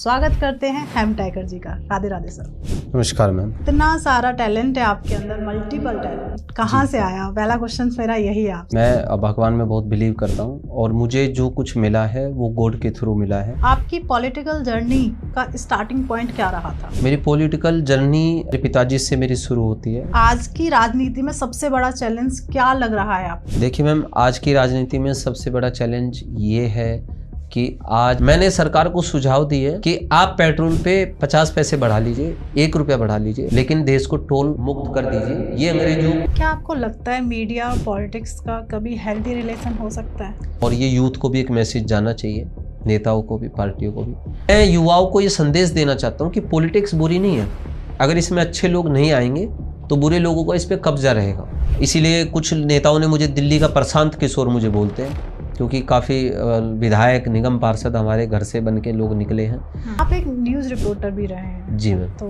स्वागत करते हैं हेम टाइगर जी का। राधे राधे सर। नमस्कार मैम। इतना सारा टैलेंट है आपके अंदर, मल्टीपल टैलेंट, कहाँ से आया? पहला क्वेश्चन मेरा यही है आपसे। मैं भगवान में बहुत बिलीव करता हूँ और मुझे जो कुछ मिला है वो गॉड के थ्रू मिला है। आपकी पॉलिटिकल जर्नी का स्टार्टिंग पॉइंट क्या रहा था? मेरी पॉलिटिकल जर्नी मेरे पिताजी से मेरी शुरू होती है। आज की राजनीति में सबसे बड़ा चैलेंज क्या लग रहा है आपको? देखिए मैम, आज की राजनीति में सबसे बड़ा चैलेंज ये है कि आज मैंने सरकार को सुझाव दिए कि आप पेट्रोल पे 50 पैसे बढ़ा लीजिए, 1 रुपया बढ़ा लीजिए, लेकिन देश को टोल मुक्त कर दीजिए। ये अंग्रेजों क्या आपको लगता है मीडिया और पॉलिटिक्स का कभी हेल्दी रिलेशन हो सकता है? और ये यूथ को भी एक मैसेज जाना चाहिए, नेताओं को भी, पार्टियों को भी। मैं युवाओं को ये संदेश देना चाहता हूँ कि पॉलिटिक्स बुरी नहीं है। अगर इसमें अच्छे लोग नहीं आएंगे तो बुरे लोगों का इस पर कब्जा रहेगा। इसीलिए कुछ नेताओं ने मुझे दिल्ली का प्रशांत किशोर मुझे बोलते हैं, क्योंकि काफ़ी विधायक, निगम पार्षद हमारे घर से बन के लोग निकले हैं। आप एक न्यूज़ रिपोर्टर भी रहे हैं। जी मैम। तो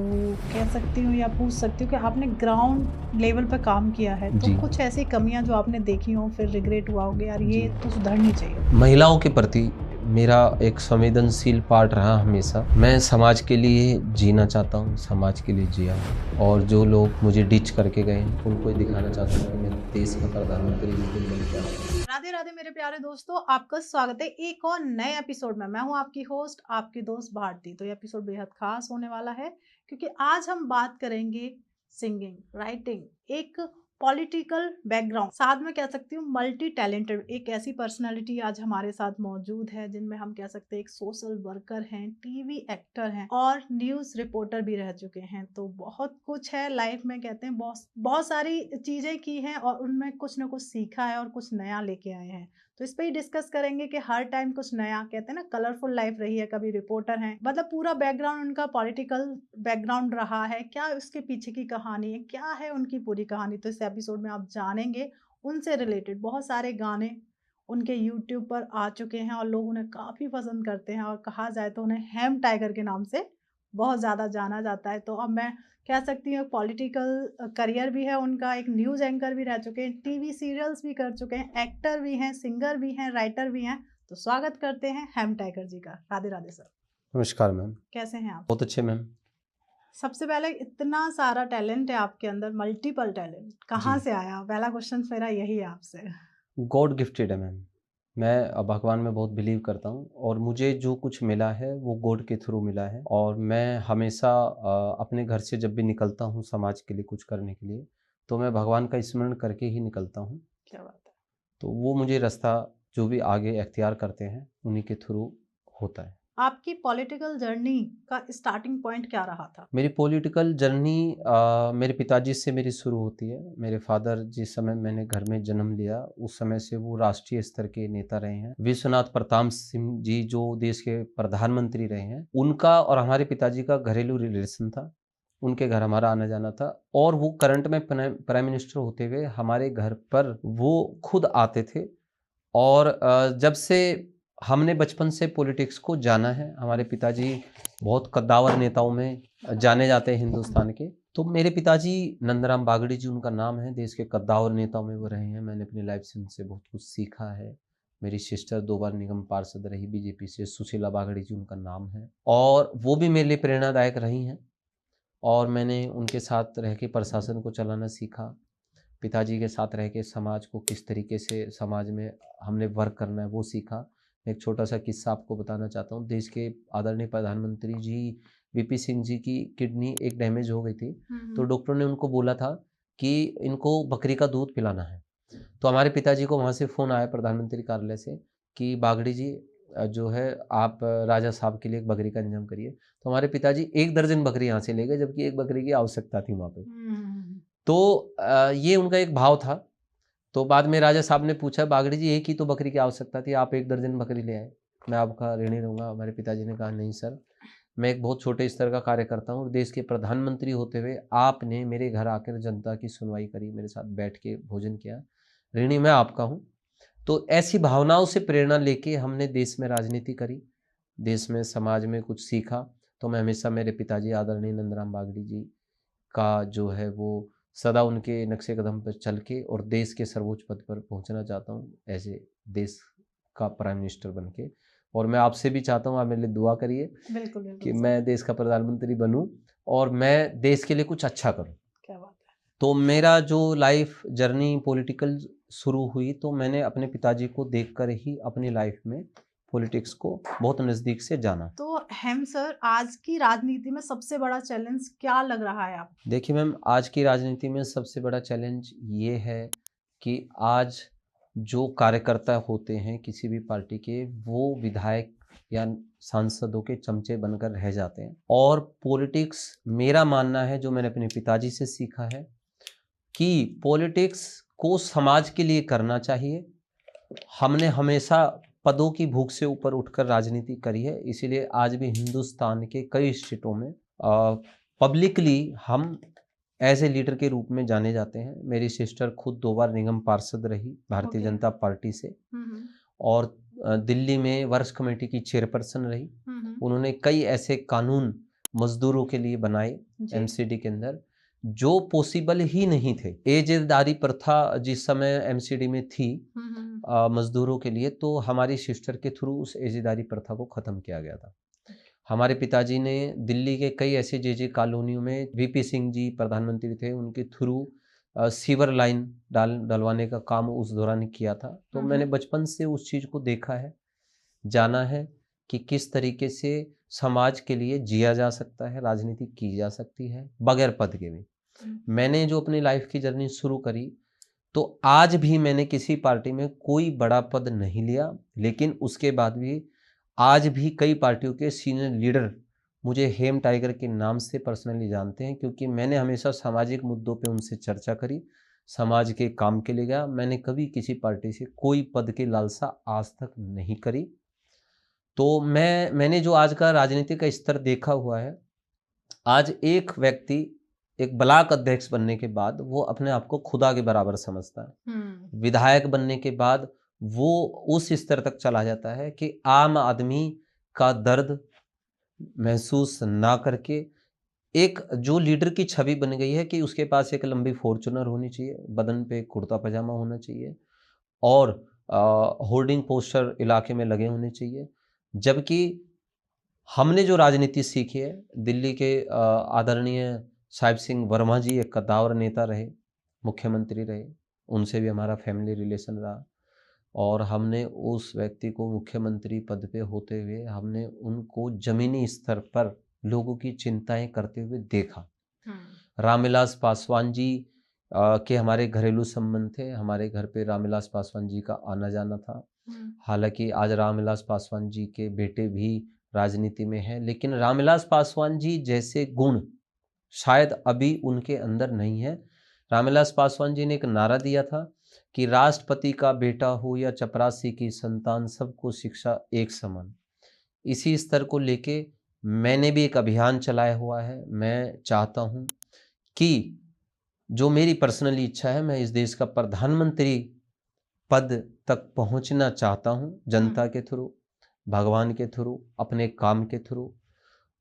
कह सकती हूँ या पूछ सकती हूँ कि आपने ग्राउंड लेवल पर काम किया है, तो जी। कुछ ऐसी कमियां जो आपने देखी हो फिर रिग्रेट हुआ होगा, यार ये तो सुधरनी चाहिए? महिलाओं के प्रति मेरा एक संवेदनशील पार्ट रहा हमेशा। मैं समाज के लिए जीना चाहता हूँ, समाज के लिए जिया हूँ, और जो लोग मुझे डिच करके गए उनको ही दिखाना चाहता हूँ कि मैं देश का प्रधानमंत्री बन के आया। राधे राधे मेरे प्यारे दोस्तों, आपका स्वागत है एक और नए एपिसोड में। मैं हूं आपकी होस्ट, आपकी दोस्त भारती। तो ये एपिसोड बेहद खास होने वाला है क्योंकि आज हम बात करेंगे सिंगिंग, राइटिंग, एक पॉलिटिकल बैकग्राउंड, साथ में कह सकती हूँ मल्टी टैलेंटेड एक ऐसी पर्सनालिटी आज हमारे साथ मौजूद है जिनमें हम कह सकते हैं एक सोशल वर्कर हैं, टीवी एक्टर हैं और न्यूज़ रिपोर्टर भी रह चुके हैं। तो बहुत कुछ है लाइफ में, कहते हैं बहुत सारी चीज़ें की हैं और उनमें कुछ ना कुछ सीखा है और कुछ नया लेके आए हैं। तो इस पे ही डिस्कस करेंगे कि हर टाइम कुछ नया, कहते हैं ना कलरफुल लाइफ रही है। कभी रिपोर्टर हैं, मतलब पूरा बैकग्राउंड उनका पॉलिटिकल बैकग्राउंड रहा है, क्या उसके पीछे की कहानी है, क्या है उनकी पूरी कहानी। तो इस एपिसोड में आप जानेंगे उनसे रिलेटेड। बहुत सारे गाने उनके यूट्यूब पर आ चुके हैं और लोग उन्हें काफ़ी पसंद करते हैं और कहा जाए तो उन्हें हेम टाइगर के नाम से बहुत ज़्यादा जाना जाता है। तो अब मैं कह सकती हूँ पॉलिटिकल करियर भी है उनका, एक न्यूज़ एंकर भी रह चुके हैं, टीवी सीरियल्स भी कर चुके हैं, एक्टर भी हैं, सिंगर भी हैं, राइटर भी हैं। तो स्वागत करते हैं हेम टाइगर जी का। राधे राधे सर। नमस्कार मैम। कैसे हैं आप? बहुत अच्छे मैम। सबसे पहले, इतना सारा टैलेंट है आपके अंदर, मल्टीपल टैलेंट, कहाँ से आया? पहला क्वेश्चन मेरा यही है आपसे। गॉड गिफ्टेड है मैम। मैं भगवान में बहुत बिलीव करता हूँ और मुझे जो कुछ मिला है वो गॉड के थ्रू मिला है। और मैं हमेशा अपने घर से जब भी निकलता हूँ समाज के लिए कुछ करने के लिए, तो मैं भगवान का स्मरण करके ही निकलता हूँ। क्या बात है। तो वो मुझे रास्ता जो भी आगे अख्तियार करते हैं उन्हीं के थ्रू होता है। आपकी पॉलिटिकल जर्नी का स्टार्टिंग पॉइंट क्या रहा था? मेरी पॉलिटिकल जर्नी मेरे पिताजी से मेरी शुरू होती है। मेरे फादर जिस समय मैंने घर में जन्म लिया उस समय से वो राष्ट्रीय स्तर के नेता रहे हैं। विश्वनाथ प्रताप सिंह जी जो देश के प्रधानमंत्री रहे हैं, उनका और हमारे पिताजी का घरेलू रिलेशन था। उनके घर हमारा आना जाना था और वो करंट में प्राइम मिनिस्टर होते हुए हमारे घर पर वो खुद आते थे। और जब से हमने बचपन से पॉलिटिक्स को जाना है, हमारे पिताजी बहुत कद्दावर नेताओं में जाने जाते हैं हिंदुस्तान के। तो मेरे पिताजी नंदराम बागड़ी जी उनका नाम है, देश के कद्दावर नेताओं में वो रहे हैं। मैंने अपनी लाइफ से उनसे बहुत कुछ सीखा है। मेरी सिस्टर 2 बार निगम पार्षद रही बीजेपी से, सुशीला बागड़ी जी उनका नाम है, और वो भी मेरे लिए प्रेरणादायक रही हैं। और मैंने उनके साथ रह के प्रशासन को चलाना सीखा। पिताजी के साथ रह के समाज को किस तरीके से समाज में हमने वर्क करना है वो सीखा। मैं एक छोटा सा किस्सा आपको बताना चाहता हूँ। देश के आदरणीय प्रधानमंत्री जी वीपी सिंह जी की किडनी एक डैमेज हो गई थी, तो डॉक्टर ने उनको बोला था कि इनको बकरी का दूध पिलाना है। तो हमारे पिताजी को वहाँ से फ़ोन आया प्रधानमंत्री कार्यालय से कि बागड़ी जी जो है आप राजा साहब के लिए एक बकरी का इंतजाम करिए। तो हमारे पिताजी 1 दर्जन बकरी यहाँ से ले गए, जबकि 1 बकरी की आवश्यकता थी वहाँ पे। तो ये उनका एक भाव था। तो बाद में राजा साहब ने पूछा, बागड़ी जी एक ही तो बकरी की आवश्यकता थी, आप 1 दर्जन बकरी ले आए, मैं आपका ऋणी रहूँगा। हमारे पिताजी ने कहा, नहीं सर, मैं एक बहुत छोटे स्तर का कार्य करता हूँ और देश के प्रधानमंत्री होते हुए आपने मेरे घर आकर जनता की सुनवाई करी, मेरे साथ बैठ के भोजन किया, ऋणी मैं आपका हूँ। तो ऐसी भावनाओं से प्रेरणा लेके हमने देश में राजनीति करी, देश में समाज में कुछ सीखा। तो मैं हमेशा मेरे पिताजी आदरणीय नंदराम बागड़ी जी का जो है वो सदा उनके नक्शे कदम पर चल के और देश के सर्वोच्च पद पर पहुंचना चाहता हूं, ऐसे देश का प्राइम मिनिस्टर बन के। और मैं आपसे भी चाहता हूँ, आप मेरे लिए दुआ करिए बिल्कुल कि बिल्कुल मैं देश का प्रधानमंत्री बनूं और मैं देश के लिए कुछ अच्छा करूं। क्या बात है। तो मेरा जो लाइफ जर्नी पॉलिटिकल शुरू हुई, तो मैंने अपने पिताजी को देखकर ही अपनी लाइफ में पॉलिटिक्स को बहुत नज़दीक से जाना। तो हेम सर, आज की राजनीति में सबसे बड़ा चैलेंज क्या लग रहा है आपको? देखिए मैम, आज की राजनीति में सबसे बड़ा चैलेंज ये है कि आज जो कार्यकर्ता होते हैं किसी भी पार्टी के, वो विधायक या सांसदों के चमचे बनकर रह जाते हैं। और पॉलिटिक्स, मेरा मानना है, जो मैंने अपने पिताजी से सीखा है, कि पॉलिटिक्स को समाज के लिए करना चाहिए। हमने हमेशा पदों की भूख से ऊपर उठकर राजनीति करी है, इसीलिए आज भी हिंदुस्तान के कई स्टेटों में पब्लिकली हम एज ए लीडर के रूप में जाने जाते हैं। मेरी सिस्टर खुद 2 बार निगम पार्षद रही भारतीय ओके। जनता पार्टी से, हम्म और दिल्ली में वर्क्स कमेटी की चेयरपर्सन रही। हम्म उन्होंने कई ऐसे कानून मजदूरों के लिए बनाए जी। एमसीडी के अंदर, जो पॉसिबल ही नहीं थे। एजेदारी प्रथा जिस समय एमसीडी में थी मजदूरों के लिए, तो हमारी सिस्टर के थ्रू उस एजेदारी प्रथा को ख़त्म किया गया था। हमारे पिताजी ने दिल्ली के कई ऐसे जे कॉलोनियों में, वीपी सिंह जी प्रधानमंत्री थे, उनके थ्रू सीवर लाइन डलवाने का काम उस दौरान किया था। तो मैंने बचपन से उस चीज़ को देखा है, जाना है कि किस तरीके से समाज के लिए जिया जा सकता है, राजनीति की जा सकती है बगैर पद के भी। मैंने जो अपनी लाइफ की जर्नी शुरू करी, तो आज भी मैंने किसी पार्टी में कोई बड़ा पद नहीं लिया, लेकिन उसके बाद भी आज भी कई पार्टियों के सीनियर लीडर मुझे हेम टाइगर के नाम से पर्सनली जानते हैं, क्योंकि मैंने हमेशा सामाजिक मुद्दों पे उनसे चर्चा करी, समाज के काम के लिए गया। मैंने कभी किसी पार्टी से कोई पद की लालसा आज तक नहीं करी। तो मैंने जो आज का राजनीति का स्तर देखा हुआ है, आज एक व्यक्ति एक ब्लॉक अध्यक्ष बनने के बाद वो अपने आप को खुदा के बराबर समझता है। विधायक बनने के बाद वो उस स्तर तक चला जाता है कि आम आदमी का दर्द महसूस ना करके, एक जो लीडर की छवि बन गई है कि उसके पास एक लंबी फॉर्च्यूनर होनी चाहिए, बदन पे कुर्ता पजामा होना चाहिए, और होर्डिंग पोस्टर इलाके में लगे होने चाहिए। जबकि हमने जो राजनीति सीखी है, दिल्ली के आदरणीय साहिब सिंह वर्मा जी एक कद्दावर नेता रहे, मुख्यमंत्री रहे, उनसे भी हमारा फैमिली रिलेशन रहा, और हमने उस व्यक्ति को मुख्यमंत्री पद पे होते हुए हमने उनको जमीनी स्तर पर लोगों की चिंताएं करते हुए देखा। रामविलास पासवान जी के हमारे घरेलू संबंध थे, हमारे घर पे रामविलास पासवान जी का आना जाना था। हालांकि आज रामविलास पासवान जी के बेटे भी राजनीति में हैं, लेकिन रामविलास पासवान जी जैसे गुण शायद अभी उनके अंदर नहीं है। रामविलास पासवान जी ने एक नारा दिया था कि राष्ट्रपति का बेटा हो या चपरासी की संतान, सबको शिक्षा एक समान। इसी स्तर को लेके मैंने भी एक अभियान चलाया हुआ है। मैं चाहता हूं कि जो मेरी पर्सनली इच्छा है, मैं इस देश का प्रधानमंत्री पद तक पहुंचना चाहता हूं, जनता के थ्रू, भगवान के थ्रू, अपने काम के थ्रू।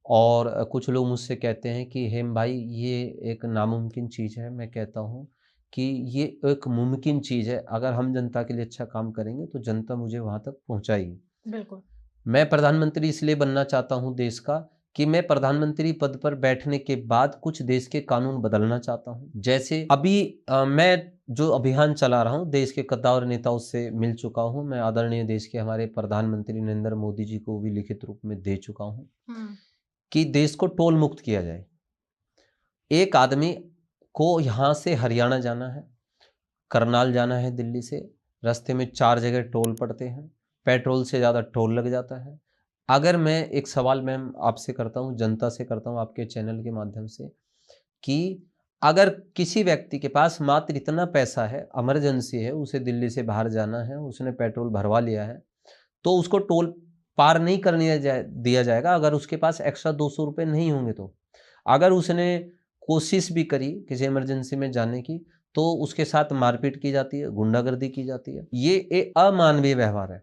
और कुछ लोग मुझसे कहते हैं कि हेम भाई ये एक नामुमकिन चीज़ है। मैं कहता हूं कि ये एक मुमकिन चीज़ है। अगर हम जनता के लिए अच्छा काम करेंगे तो जनता मुझे वहां तक पहुंचाएगी। बिल्कुल। मैं प्रधानमंत्री इसलिए बनना चाहता हूं देश का कि मैं प्रधानमंत्री पद पर बैठने के बाद कुछ देश के कानून बदलना चाहता हूं। जैसे अभी मैं जो अभियान चला रहा हूं, देश के कद्दावर नेताओं से मिल चुका हूं। मैं आदरणीय देश के हमारे प्रधानमंत्री नरेंद्र मोदी जी को भी लिखित रूप में दे चुका हूं कि देश को टोल मुक्त किया जाए। एक आदमी को यहाँ से हरियाणा जाना है, करनाल जाना है दिल्ली से, रास्ते में 4 जगह टोल पड़ते हैं, पेट्रोल से ज़्यादा टोल लग जाता है। अगर मैं एक सवाल मैम आपसे करता हूँ, जनता से करता हूँ, आपके चैनल के माध्यम से, कि अगर किसी व्यक्ति के पास मात्र इतना पैसा है, इमरजेंसी है, उसे दिल्ली से बाहर जाना है, उसने पेट्रोल भरवा लिया है, तो उसको टोल पार नहीं करने दिया जाएगा अगर उसके पास एक्स्ट्रा 200 रुपये नहीं होंगे। तो अगर उसने कोशिश भी करी किसी इमरजेंसी में जाने की, तो उसके साथ मारपीट की जाती है, गुंडागर्दी की जाती है। ये एक अमानवीय व्यवहार है।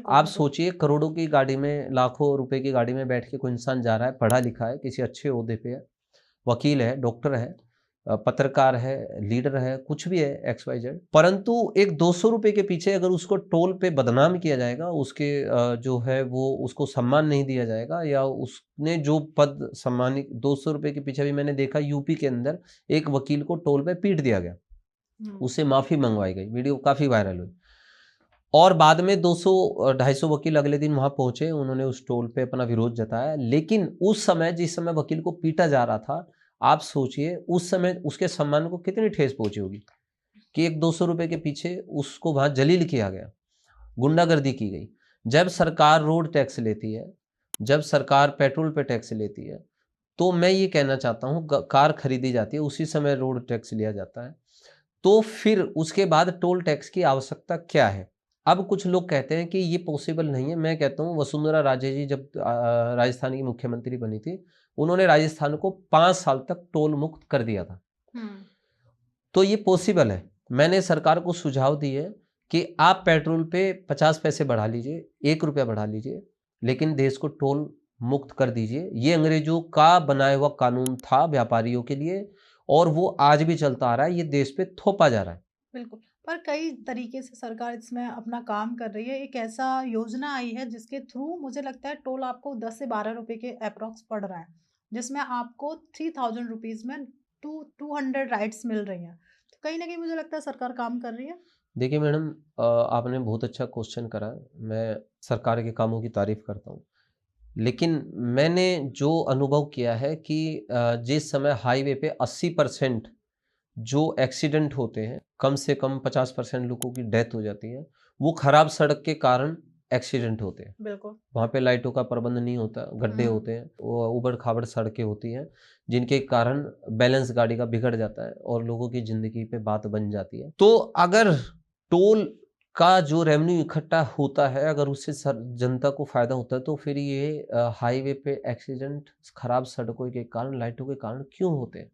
आप सोचिए, करोड़ों की गाड़ी में, लाखों रुपए की गाड़ी में बैठ के कोई इंसान जा रहा है, पढ़ा लिखा है, किसी अच्छे ओहदे पे है, वकील है, डॉक्टर है, पत्रकार है, लीडर है, कुछ भी है XYZ, परंतु एक 200 रुपए के पीछे अगर उसको टोल पे बदनाम किया जाएगा, उसके जो है वो उसको सम्मान नहीं दिया जाएगा, या उसने जो पद सम्मानित 200 रुपए के पीछे भी मैंने देखा यूपी के अंदर एक वकील को टोल पे पीट दिया गया, उससे माफी मंगवाई गई, वीडियो काफी वायरल हुई। और बाद में 200-250 वकील अगले दिन वहां पहुंचे, उन्होंने उस टोल पे अपना विरोध जताया। लेकिन उस समय जिस समय वकील को पीटा जा रहा था, आप सोचिए उस समय उसके सम्मान को कितनी ठेस पहुंची होगी कि एक 200 रुपए के पीछे उसको वहां जलील किया गया, गुंडागर्दी की गई। जब सरकार रोड टैक्स लेती है, जब सरकार पेट्रोल पे टैक्स लेती है, तो मैं ये कहना चाहता हूँ कार खरीदी जाती है उसी समय रोड टैक्स लिया जाता है, तो फिर उसके बाद टोल टैक्स की आवश्यकता क्या है? अब कुछ लोग कहते हैं कि ये पॉसिबल नहीं है। मैं कहता हूँ वसुंधरा राजे जी जब राजस्थान की मुख्यमंत्री बनी थी, उन्होंने राजस्थान को 5 साल तक टोल मुक्त कर दिया था। तो ये पॉसिबल है। मैंने सरकार को सुझाव दिए कि आप पेट्रोल पे 50 पैसे बढ़ा लीजिए, 1 रुपया बढ़ा लीजिए, लेकिन देश को टोल मुक्त कर दीजिए। ये अंग्रेजों का बनाया हुआ कानून था व्यापारियों के लिए, और वो आज भी चलता आ रहा है, ये देश पे थोपा जा रहा है। बिल्कुल, पर कई तरीके से सरकार इसमें अपना काम कर रही है। एक ऐसा योजना आई है जिसके थ्रू मुझे लगता है टोल आपको 10 से 12 रुपए के अप्रॉक्स पड़ रहा है, जिसमें आपको 3000 रुपीज़ में 200 राइड्स मिल रही हैं। तो कहीं न कहीं मुझे लगता है सरकार काम कर रही है। देखिए मैडम, आपने बहुत अच्छा क्वेश्चन करा। मैं सरकार के कामों की तारीफ करता हूँ, लेकिन मैंने जो अनुभव किया है कि जिस समय हाईवे पे 80% जो एक्सीडेंट होते हैं, कम से कम 50% लोगों की डेथ हो जाती है, वो खराब सड़क के कारण एक्सीडेंट होते हैं। बिल्कुल। वहाँ पे लाइटों का प्रबंध नहीं होता, गड्ढे होते हैं, वो उबड़-खाबड़ सड़कें होती हैं, जिनके कारण बैलेंस गाड़ी का बिगड़ जाता है और लोगों की ज़िंदगी पे बात बन जाती है। तो अगर टोल का जो रेवेन्यू इकट्ठा होता है, अगर उससे जनता को फ़ायदा होता है, तो फिर ये हाईवे पे एक्सीडेंट खराब सड़कों के कारण, लाइटों के कारण क्यों होते हैं?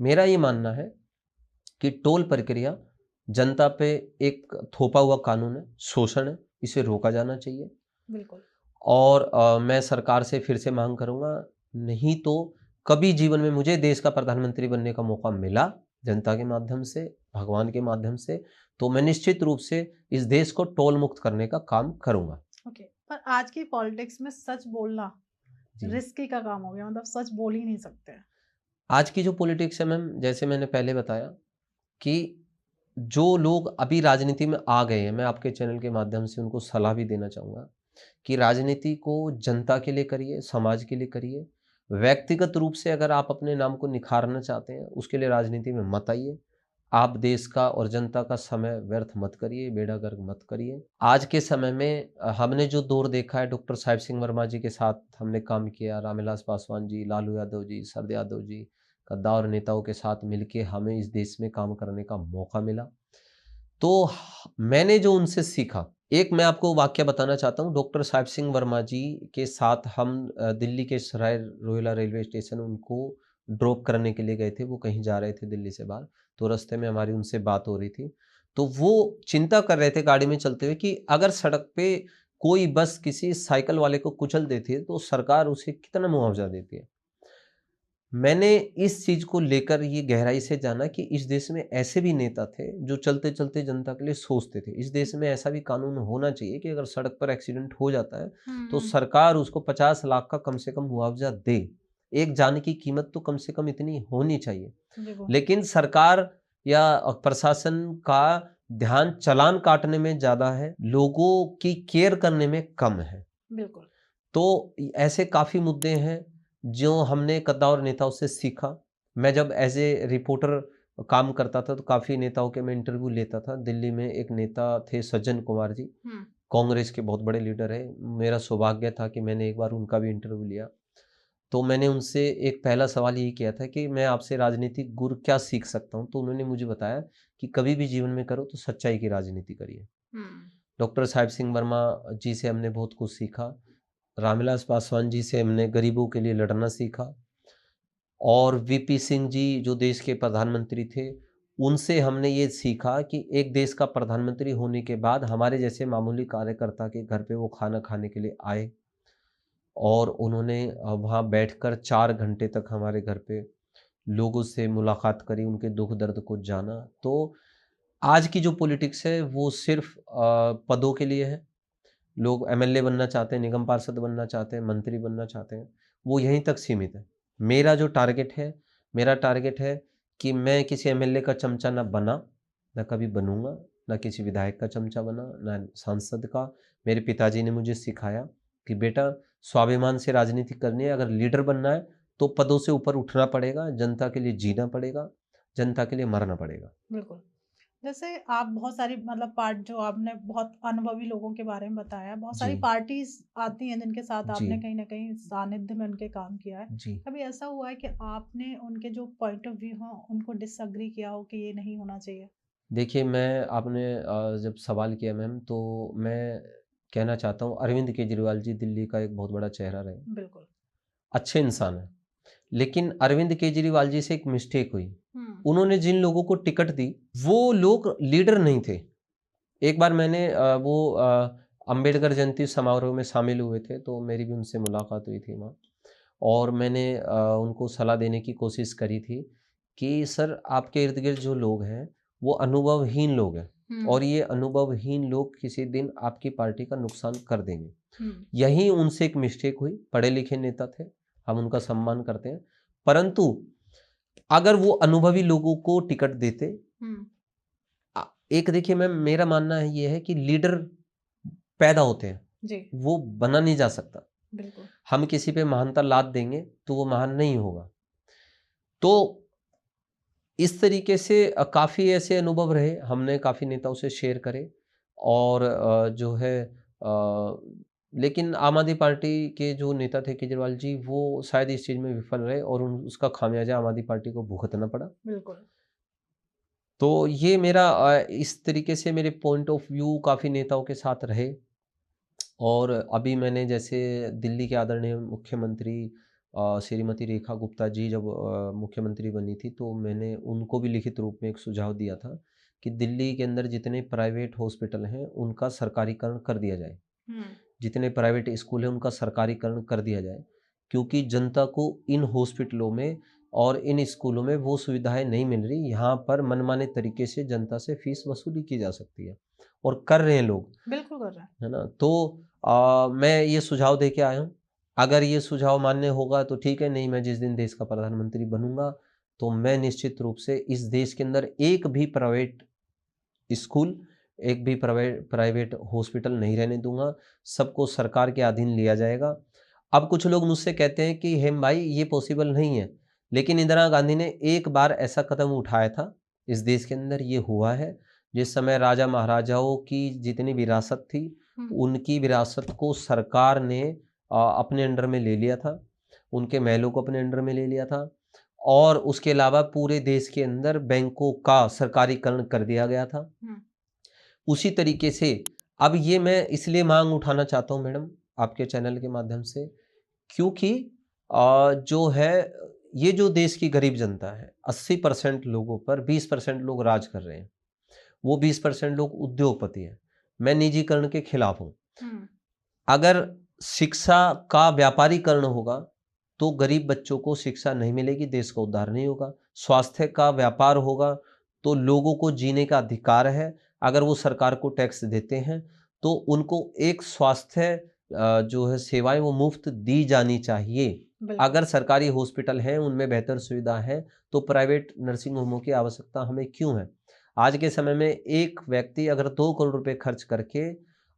मेरा ये मानना है कि टोल प्रक्रिया जनता पे एक थोपा हुआ कानून है, शोषण है, इसे रोका जाना चाहिए। बिल्कुल। और मैं सरकार से फिर से मांग करूँगा, नहीं तो कभी जीवन में मुझे देश का प्रधानमंत्री बनने का मौका मिला, जनता के माध्यम से, भगवान के माध्यम से, तो मैं निश्चित रूप से इस देश को टोल मुक्त करने का काम करूँगा। ओके, पर आज की पॉलिटिक्स में सच बोलना जी। रिस्की का काम हो गया, मतलब सच बोल ही नहीं सकते। आज की जो पॉलिटिक्स है मैम, जैसे मैंने पहले बताया कि जो लोग अभी राजनीति में आ गए हैं, मैं आपके चैनल के माध्यम से उनको सलाह भी देना चाहूँगा कि राजनीति को जनता के लिए करिए, समाज के लिए करिए। व्यक्तिगत रूप से अगर आप अपने नाम को निखारना चाहते हैं, उसके लिए राजनीति में मत आइए। आप देश का और जनता का समय व्यर्थ मत करिए, बेड़ा गर्क मत करिए। आज के समय में हमने जो दौर देखा है, डॉक्टर साहिब सिंह वर्मा जी के साथ हमने काम किया, रामविलास पासवान जी, लालू यादव जी, शरद यादव जी, कद्दावर नेताओं के साथ मिलके हमें इस देश में काम करने का मौका मिला। तो मैंने जो उनसे सीखा, एक मैं आपको वाकया बताना चाहता हूँ। डॉक्टर साहिब सिंह वर्मा जी के साथ हम दिल्ली के सराय रोहिला रेलवे स्टेशन उनको ड्रॉप करने के लिए गए थे। वो कहीं जा रहे थे दिल्ली से बाहर, तो रास्ते में हमारी उनसे बात हो रही थी। तो वो चिंता कर रहे थे गाड़ी में चलते हुए कि अगर सड़क पे कोई बस किसी साइकिल वाले को कुचल देती है, तो सरकार उसे कितना मुआवजा देती है। मैंने इस चीज़ को लेकर ये गहराई से जाना कि इस देश में ऐसे भी नेता थे जो चलते-चलते जनता के लिए सोचते थे। इस देश में ऐसा भी कानून होना चाहिए कि अगर सड़क पर एक्सीडेंट हो जाता है, तो सरकार उसको 50 लाख का कम से कम मुआवजा दे। एक जान की कीमत तो कम से कम इतनी होनी चाहिए। बिल्कुल। लेकिन सरकार या प्रशासन का ध्यान चालान काटने में ज़्यादा है, लोगों की केयर करने में कम है। बिल्कुल। तो ऐसे काफ़ी मुद्दे हैं जो हमने कद्दावर नेताओं से सीखा। मैं जब एज़ ए रिपोर्टर काम करता था, तो काफ़ी नेताओं के मैं इंटरव्यू लेता था। दिल्ली में एक नेता थे सज्जन कुमार जी, कांग्रेस के बहुत बड़े लीडर हैं। मेरा सौभाग्य था कि मैंने एक बार उनका भी इंटरव्यू लिया। तो मैंने उनसे एक पहला सवाल यही किया था कि मैं आपसे राजनीतिक गुर क्या सीख सकता हूँ? तो उन्होंने मुझे बताया कि कभी भी जीवन में करो तो सच्चाई की राजनीति करिए। डॉक्टर साहिब सिंह वर्मा जी से हमने बहुत कुछ सीखा। रामविलास पासवान जी से हमने गरीबों के लिए लड़ना सीखा, और वीपी सिंह जी जो देश के प्रधानमंत्री थे, उनसे हमने ये सीखा कि एक देश का प्रधानमंत्री होने के बाद हमारे जैसे मामूली कार्यकर्ता के घर पे वो खाना खाने के लिए आए, और उन्होंने वहाँ बैठकर 4 घंटे तक हमारे घर पे लोगों से मुलाकात करी, उनके दुख दर्द को जाना। तो आज की जो पॉलिटिक्स है वो सिर्फ पदों के लिए है। लोग एमएलए बनना चाहते हैं, निगम पार्षद बनना चाहते हैं, मंत्री बनना चाहते हैं, वो यहीं तक सीमित है। मेरा जो टारगेट है, मेरा टारगेट है कि मैं किसी एमएलए का चमचा ना बना, ना कभी बनूंगा, ना किसी विधायक का चमचा बना, ना सांसद का। मेरे पिताजी ने मुझे सिखाया कि बेटा स्वाभिमान से राजनीति करनी है, अगर लीडर बनना है तो पदों से ऊपर उठना पड़ेगा, जनता के लिए जीना पड़ेगा, जनता के लिए मरना पड़ेगा। बिल्कुल। जैसे आप बहुत सारी मतलब पार्ट जो आपने बहुत अनुभवी लोगों के बारे में बताया, बहुत सारी जी पार्टीज आती हैं जिनके साथ जी आपने कहीं ना कहीं सानिध्य में उनके काम किया है। जी। कभी ऐसा हुआ है कि आपने उनके जो पॉइंट ऑफ व्यू हो उनको डिसएग्री किया हो कि ये नहीं होना चाहिए? देखिए, मैं आपने जब सवाल किया मैम, तो मैं कहना चाहता हूँ अरविंद केजरीवाल जी दिल्ली का एक बहुत बड़ा चेहरा रहे, बिल्कुल। अच्छे इंसान हैं। लेकिन अरविंद केजरीवाल जी से एक मिस्टेक हुई। हम्म। उन्होंने जिन लोगों को टिकट दी, वो लोग लीडर नहीं थे। एक बार मैंने अंबेडकर जयंती समारोह में शामिल हुए थे, तो मेरी भी उनसे मुलाकात हुई थी वहाँ। और मैंने उनको सलाह देने की कोशिश करी थी कि सर, आपके इर्द गिर्द जो लोग हैं वो अनुभवहीन लोग हैं, और ये अनुभवहीन लोग किसी दिन आपकी पार्टी का नुकसान कर देंगे। यही उनसे एक मिस्टेक हुई। पढ़े लिखे नेता थे, हम उनका सम्मान करते हैं, परंतु अगर वो अनुभवी लोगों को टिकट देते, एक देखिए मैम, मेरा मानना है ये है कि लीडर पैदा होते हैं, जी। वो बना नहीं जा सकता। बिल्कुल। हम किसी पे महानता लाद देंगे तो वो महान नहीं होगा। तो इस तरीके से काफ़ी ऐसे अनुभव रहे, हमने काफ़ी नेताओं से शेयर करे। और जो है लेकिन आम आदमी पार्टी के जो नेता थे केजरीवाल जी, वो शायद इस चीज़ में विफल रहे और उसका खामियाजा आम आदमी पार्टी को भुगतना पड़ा। बिल्कुल। तो ये मेरा इस तरीके से मेरे पॉइंट ऑफ व्यू काफ़ी नेताओं के साथ रहे। और अभी मैंने जैसे दिल्ली के आदरणीय मुख्यमंत्री श्रीमती रेखा गुप्ता जी जब मुख्यमंत्री बनी थी, तो मैंने उनको भी लिखित रूप में एक सुझाव दिया था कि दिल्ली के अंदर जितने प्राइवेट हॉस्पिटल हैं उनका सरकारीकरण कर दिया जाए, जितने प्राइवेट स्कूल हैं उनका सरकारीकरण कर दिया जाए, क्योंकि जनता को इन हॉस्पिटलों में और इन स्कूलों में वो सुविधाएं नहीं मिल रही। यहाँ पर मनमाने तरीके से जनता से फीस वसूली की जा सकती है, और कर रहे हैं लोग, बिल्कुल कर रहा है। है ना। तो मैं ये सुझाव दे के आया हूँ। अगर ये सुझाव मान्य होगा तो ठीक है, नहीं मैं जिस दिन देश का प्रधानमंत्री बनूंगा तो मैं निश्चित रूप से इस देश के अंदर एक भी प्राइवेट स्कूल, एक भी प्राइवेट प्राइवेट हॉस्पिटल नहीं रहने दूंगा। सबको सरकार के अधीन लिया जाएगा। अब कुछ लोग मुझसे कहते हैं कि हेम भाई ये पॉसिबल नहीं है, लेकिन इंदिरा गांधी ने एक बार ऐसा कदम उठाया था, इस देश के अंदर ये हुआ है। जिस समय राजा महाराजाओं की जितनी विरासत थी, उनकी विरासत को सरकार ने अपने अंडर में ले लिया था, उनके महलों को अपने अंडर में ले लिया था। और उसके अलावा पूरे देश के अंदर बैंकों का सरकारीकरण कर दिया गया था। उसी तरीके से अब ये मैं इसलिए मांग उठाना चाहता हूँ मैडम, आपके चैनल के माध्यम से, क्योंकि जो है ये जो देश की गरीब जनता है, 80% लोगों पर 20% लोग राज कर रहे हैं, वो 20% लोग उद्योगपति हैं। मैं निजीकरण के खिलाफ हूँ। अगर शिक्षा का व्यापारीकरण होगा तो गरीब बच्चों को शिक्षा नहीं मिलेगी, देश का उद्धार नहीं होगा। स्वास्थ्य का व्यापार होगा तो लोगों को जीने का अधिकार है। अगर वो सरकार को टैक्स देते हैं तो उनको एक स्वास्थ्य जो है सेवाएं वो मुफ्त दी जानी चाहिए। अगर सरकारी हॉस्पिटल हैं उनमें बेहतर सुविधा है तो प्राइवेट नर्सिंग होमों की आवश्यकता हमें क्यों है। आज के समय में एक व्यक्ति अगर 2 करोड़ रुपए खर्च करके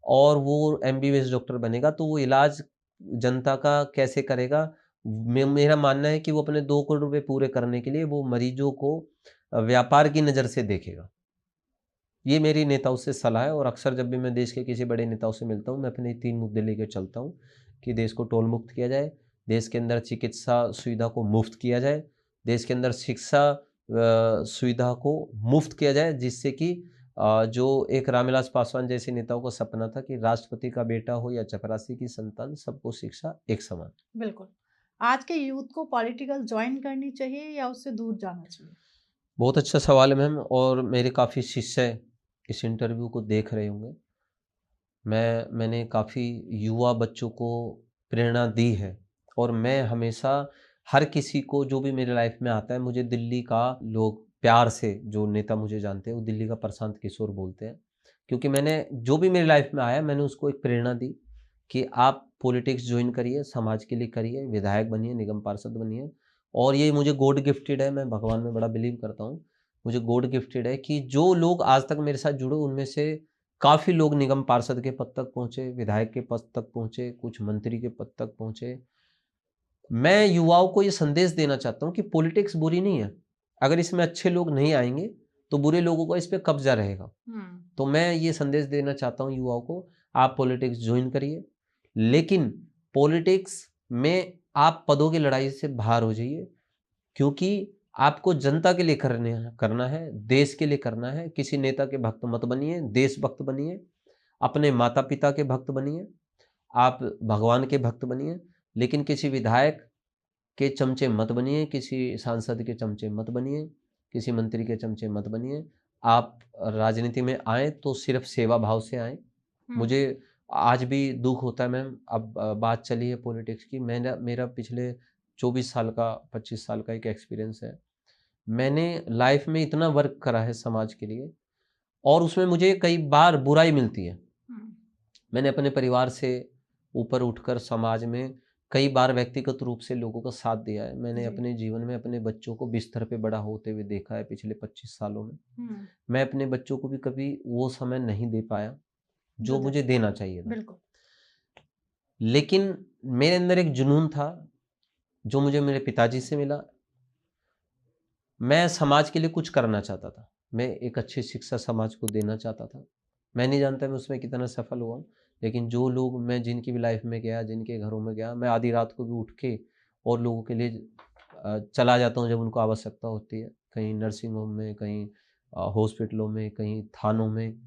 और वो एमबीबीएस डॉक्टर बनेगा तो वो इलाज जनता का कैसे करेगा। मेरा मानना है कि वो अपने 2 करोड़ रुपए पूरे करने के लिए वो मरीजों को व्यापार की नज़र से देखेगा। ये मेरी नेताओं से सलाह है, और अक्सर जब भी मैं देश के किसी बड़े नेताओं से मिलता हूँ, मैं अपने 3 मुद्दे लेकर चलता हूँ कि देश को टोल मुक्त किया जाए, देश के अंदर चिकित्सा सुविधा को मुफ्त किया जाए, देश के अंदर शिक्षा सुविधा को मुफ्त किया जाए, जिससे कि जो एक रामविलास पासवान जैसे नेताओं का सपना था कि राष्ट्रपति का बेटा हो या चपरासी की संतान, सबको शिक्षा एक समान। बिल्कुल। आज के यूथ को पॉलिटिकल ज्वाइन करनी चाहिए या उससे दूर जाना चाहिए? बहुत अच्छा सवाल है मैम, और मेरे काफ़ी शिष्य इस इंटरव्यू को देख रहे होंगे। मैंने काफ़ी युवा बच्चों को प्रेरणा दी है, और मैं हमेशा हर किसी को जो भी मेरे लाइफ में आता है, मुझे दिल्ली का लोग प्यार से, जो नेता मुझे जानते हैं वो दिल्ली का प्रशांत किशोर बोलते हैं, क्योंकि मैंने जो भी मेरी लाइफ में आया मैंने उसको एक प्रेरणा दी कि आप पॉलिटिक्स ज्वाइन करिए, समाज के लिए करिए, विधायक बनिए, निगम पार्षद बनिए। और ये मुझे गॉड गिफ्टेड है, मैं भगवान में बड़ा बिलीव करता हूँ। मुझे गॉड गिफ्टेड है कि जो लोग आज तक मेरे साथ जुड़े उनमें से काफ़ी लोग निगम पार्षद के पद तक पहुँचे, विधायक के पद तक पहुँचे, कुछ मंत्री के पद तक पहुँचे। मैं युवाओं को ये संदेश देना चाहता हूँ कि पॉलिटिक्स बुरी नहीं है। अगर इसमें अच्छे लोग नहीं आएँगे, तो बुरे लोगों का इस पे कब्ज़ा रहेगा। तो मैं ये संदेश देना चाहता हूँ युवाओं को, आप पॉलिटिक्स जॉइन करिए, लेकिन पॉलिटिक्स में आप पदों की लड़ाई से बाहर हो जाइए, क्योंकि आपको जनता के लिए करना है, देश के लिए करना है। किसी नेता के भक्त मत बनिए, देशभक्त बनिए, अपने माता-पिता के भक्त बनिए, आप भगवान के भक्त बनिए, लेकिन किसी विधायक के चमचे मत बनिए, किसी सांसद के चमचे मत बनिए, किसी मंत्री के चमचे मत बनिए। आप राजनीति में आएँ तो सिर्फ़ सेवा भाव से आएँ। मुझे आज भी दुःख होता है मैम, अब बात चली है पॉलिटिक्स की, मेरा पिछले 24 साल का 25 साल का एक एक्सपीरियंस है। मैंने लाइफ़ में इतना वर्क करा है समाज के लिए और उसमें मुझे कई बार बुराई मिलती है। मैंने अपने परिवार से ऊपर उठकर समाज में कई बार व्यक्तिगत रूप से लोगों का साथ दिया है। मैंने जी। अपने जीवन में अपने बच्चों को बिस्तर पे बड़ा होते हुए देखा है पिछले 25 सालों में। मैं अपने बच्चों को भी कभी वो समय नहीं दे पाया जो मुझे देना चाहिए था। बिल्कुल। लेकिन मेरे अंदर एक जुनून था जो मुझे मेरे पिताजी से मिला। मैं समाज के लिए कुछ करना चाहता था। मैं एक अच्छी शिक्षा समाज को देना चाहता था। मैं नहीं जानता मैं उसमें कितना सफल हुआ, लेकिन जो लोग मैं जिनकी भी लाइफ में गया, जिनके घरों में गया, मैं आधी रात को भी उठ के और लोगों के लिए चला जाता हूँ जब उनको आवश्यकता होती है। कहीं नर्सिंग होम में, कहीं हॉस्पिटलों में, कहीं थानों में।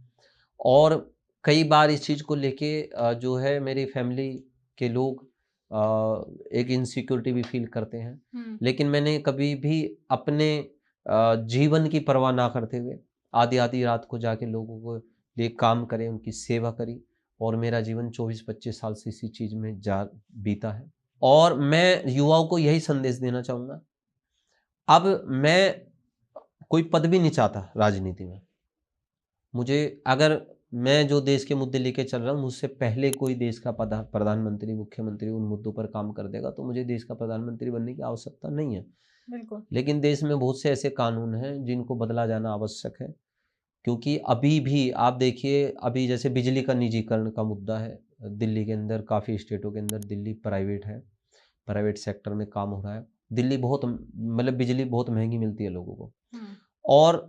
और कई बार इस चीज़ को लेके जो है मेरी फैमिली के लोग एक इनसिक्योरिटी भी फ़ील करते हैं। लेकिन मैंने कभी भी अपने जीवन की परवाह ना करते हुए आधी-आधी रात को जाके लोगों को लिए काम करे, उनकी सेवा करी और मेरा जीवन 24-25 साल से इसी चीज़ में जा बीता है। और मैं युवाओं को यही संदेश देना चाहूँगा, अब मैं कोई पद भी नहीं चाहता राजनीति में। मुझे अगर मैं जो देश के मुद्दे लेके चल रहा हूँ, मुझसे पहले कोई देश का प्रधानमंत्री, मुख्यमंत्री उन मुद्दों पर काम कर देगा, तो मुझे देश का प्रधानमंत्री बनने की आवश्यकता नहीं है। बिल्कुल। लेकिन देश में बहुत से ऐसे कानून हैं जिनको बदला जाना आवश्यक है, क्योंकि अभी भी आप देखिए, अभी जैसे बिजली का निजीकरण का मुद्दा है, दिल्ली के अंदर काफ़ी स्टेटों के अंदर दिल्ली प्राइवेट है, प्राइवेट सेक्टर में काम हो रहा है। दिल्ली बहुत मतलब बिजली बहुत महँगी मिलती है लोगों को और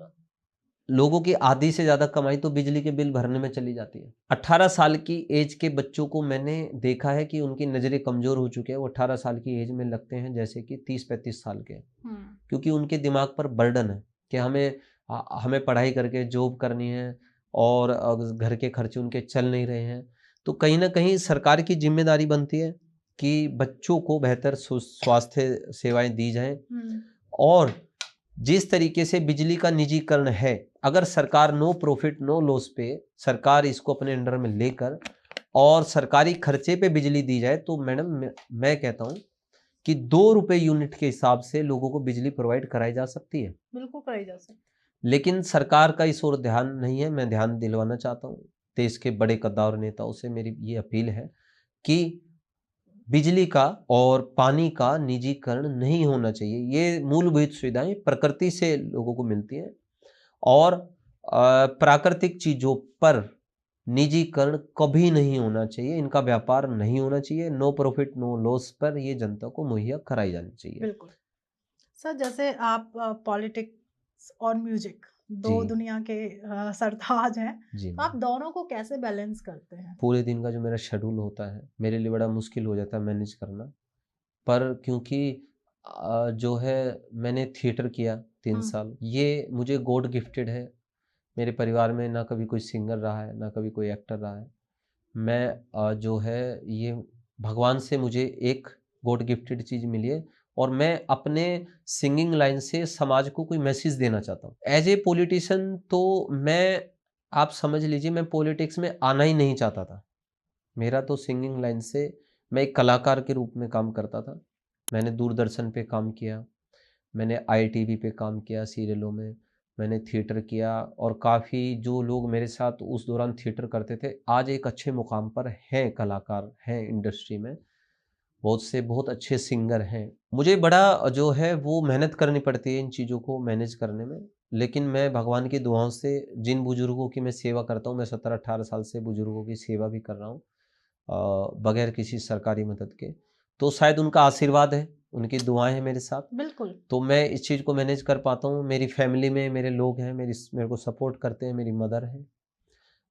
लोगों की आधी से ज़्यादा कमाई तो बिजली के बिल भरने में चली जाती है। 18 साल की एज के बच्चों को मैंने देखा है कि उनकी नज़रें कमज़ोर हो चुकी हैं, वो 18 साल की एज में लगते हैं जैसे कि 30-35 साल के। क्योंकि उनके दिमाग पर बर्डन है कि हमें पढ़ाई करके जॉब करनी है और घर के खर्चे उनके चल नहीं रहे हैं। तो कहीं न कहीं सरकार की ज़िम्मेदारी बनती है कि बच्चों को बेहतर स्वास्थ्य सेवाएँ दी जाएँ और जिस तरीके से बिजली का निजीकरण है, अगर सरकार नो प्रॉफिट नो लॉस पे सरकार इसको अपने अंडर में लेकर और सरकारी खर्चे पे बिजली दी जाए, तो मैडम मैं कहता हूँ कि 2 रुपए यूनिट के हिसाब से लोगों को बिजली प्रोवाइड कराई जा सकती है। बिल्कुल कराई जा सकती लेकिन सरकार का इस ओर ध्यान नहीं है। मैं ध्यान दिलवाना चाहता हूँ देश के बड़े कद्दावर नेताओं से, मेरी ये अपील है कि बिजली का और पानी का निजीकरण नहीं होना चाहिए। ये मूलभूत सुविधाएं प्रकृति से लोगों को मिलती हैं और प्राकृतिक चीज़ों पर निजीकरण कभी नहीं होना चाहिए। इनका व्यापार नहीं होना चाहिए। नो प्रॉफिट नो लॉस पर ये जनता को मुहैया कराई जानी चाहिए। बिल्कुल। सर, जैसे आप पॉलिटिक्स और म्यूजिक जी 2 दुनिया के सरताज हैं, जी तो आप दोनों को कैसे बैलेंस करते हैं? पूरे दिन का जो मेरा शेड्यूल होता है मेरे लिए बड़ा मुश्किल हो जाता है मैनेज करना। पर क्योंकि जो है मैंने थिएटर किया 3 साल, ये मुझे गॉड गिफ्टेड है। मेरे परिवार में ना कभी कोई सिंगर रहा है, ना कभी कोई एक्टर रहा है। मैं जो है ये भगवान से मुझे एक गॉड गिफ्टेड चीज़ मिली है और मैं अपने सिंगिंग लाइन से समाज को कोई मैसेज देना चाहता हूँ। एज़ ए पॉलिटिशियन तो आप समझ लीजिए मैं पॉलिटिक्स में आना ही नहीं चाहता था। मेरा तो सिंगिंग लाइन से मैं एक कलाकार के रूप में काम करता था। मैंने दूरदर्शन पे काम किया, मैंने ITV पे काम किया सीरियलों में, मैंने थिएटर किया, और काफ़ी जो लोग मेरे साथ उस दौरान थिएटर करते थे आज एक अच्छे मुकाम पर हैं, कलाकार हैं इंडस्ट्री में, बहुत से बहुत अच्छे सिंगर हैं। मुझे बड़ा जो है वो मेहनत करनी पड़ती है इन चीज़ों को मैनेज करने में, लेकिन मैं भगवान की दुआओं से जिन बुजुर्गों की मैं सेवा करता हूँ, मैं 17-18 साल से बुजुर्गों की सेवा भी कर रहा हूँ बगैर किसी सरकारी मदद के, तो शायद उनका आशीर्वाद है, उनकी दुआएं हैं मेरे साथ, बिल्कुल। तो मैं इस चीज़ को मैनेज कर पाता हूँ। मेरी फैमिली में मेरे लोग हैं, मेरे को सपोर्ट करते हैं, मेरी मदर है,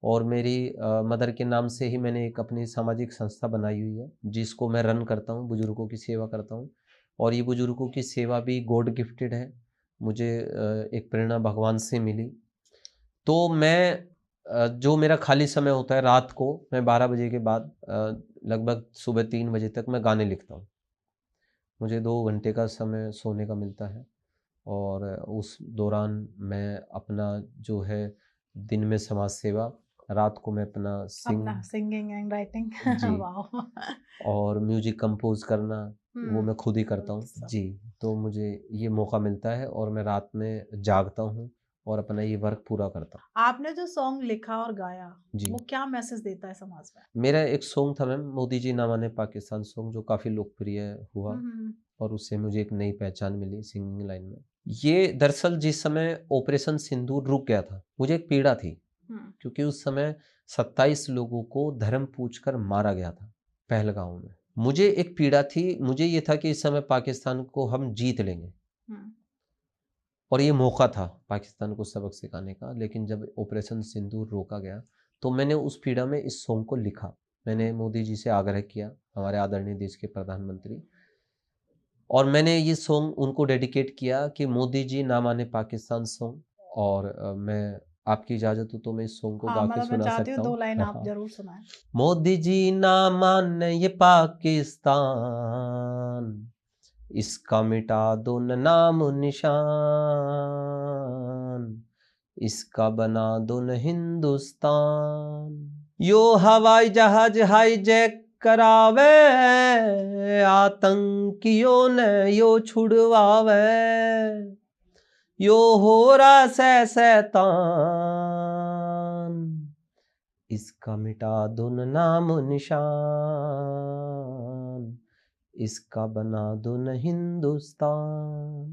और मेरी मदर के नाम से ही मैंने एक अपनी सामाजिक संस्था बनाई हुई है जिसको मैं रन करता हूँ, बुजुर्गों की सेवा करता हूँ, और ये बुजुर्गों की सेवा भी गॉड गिफ्टेड है, मुझे एक प्रेरणा भगवान से मिली। तो मैं जो मेरा खाली समय होता है रात को, मैं 12 बजे के बाद लगभग सुबह 3 बजे तक मैं गाने लिखता हूँ। मुझे 2 घंटे का समय सोने का मिलता है, और उस दौरान मैं अपना जो है दिन में समाज सेवा, रात को मैं अपना अपना सिंगिंग एंड राइटिंग। जी, वाओ। और म्यूजिक कंपोज करना वो मैं खुद ही करता हूँ सब। जी। तो मुझे ये मौका मिलता है और मैं रात में जागता हूँ और अपना ये वर्क पूरा करता हूँ। आपने जो सॉन्ग लिखा और गाया, जी, वो क्या मैसेज देता है समाज में? मेरा एक सॉन्ग था मैम, मोदी जी ना माने पाकिस्तान सॉन्ग, जो काफ़ी लोकप्रिय हुआ, हम्म। और उससे मुझे एक नई पहचान मिली सिंगिंग लाइन में। ये दरअसल जिस समय ऑपरेशन सिंदूर रुक गया था, मुझे एक पीड़ा थी, हम्म। क्योंकि उस समय 27 लोगों को धर्म पूछकर मारा गया था पहलगाम में। मुझे एक पीड़ा थी, मुझे ये था कि इस समय पाकिस्तान को हम जीत लेंगे, हम्म। और ये मौका था पाकिस्तान को सबक सिखाने का, लेकिन जब ऑपरेशन सिंदूर रोका गया तो मैंने उस पीड़ा में इस सॉन्ग को लिखा। मैंने मोदी जी से आग्रह किया, हमारे आदरणीय देश के प्रधानमंत्री, और मैंने ये सॉन्ग उनको डेडिकेट किया कि मोदी जी ना माने पाकिस्तान सॉन्ग, और मैं आपकी इजाज़त हो तो मैं इस सॉन्ग को हाँ, गा के मतलब मैं सुना चाहती हूँ सकता 2 हूँ। लाइन हाँ, आप हाँ। ज़रूर सुनाएँ। मोदी जी ना माने ये पाकिस्तान, इसका मिटा दो न नाम निशान, इसका बना दो न हिंदुस्तान। यो हवाई जहाज हाईजैक करावे, आतंकियों ने यो छुड़वावे, यो हो रहा शैतान, इसका मिटा दो न नाम निशान, इसका बना दो न हिंदुस्तान।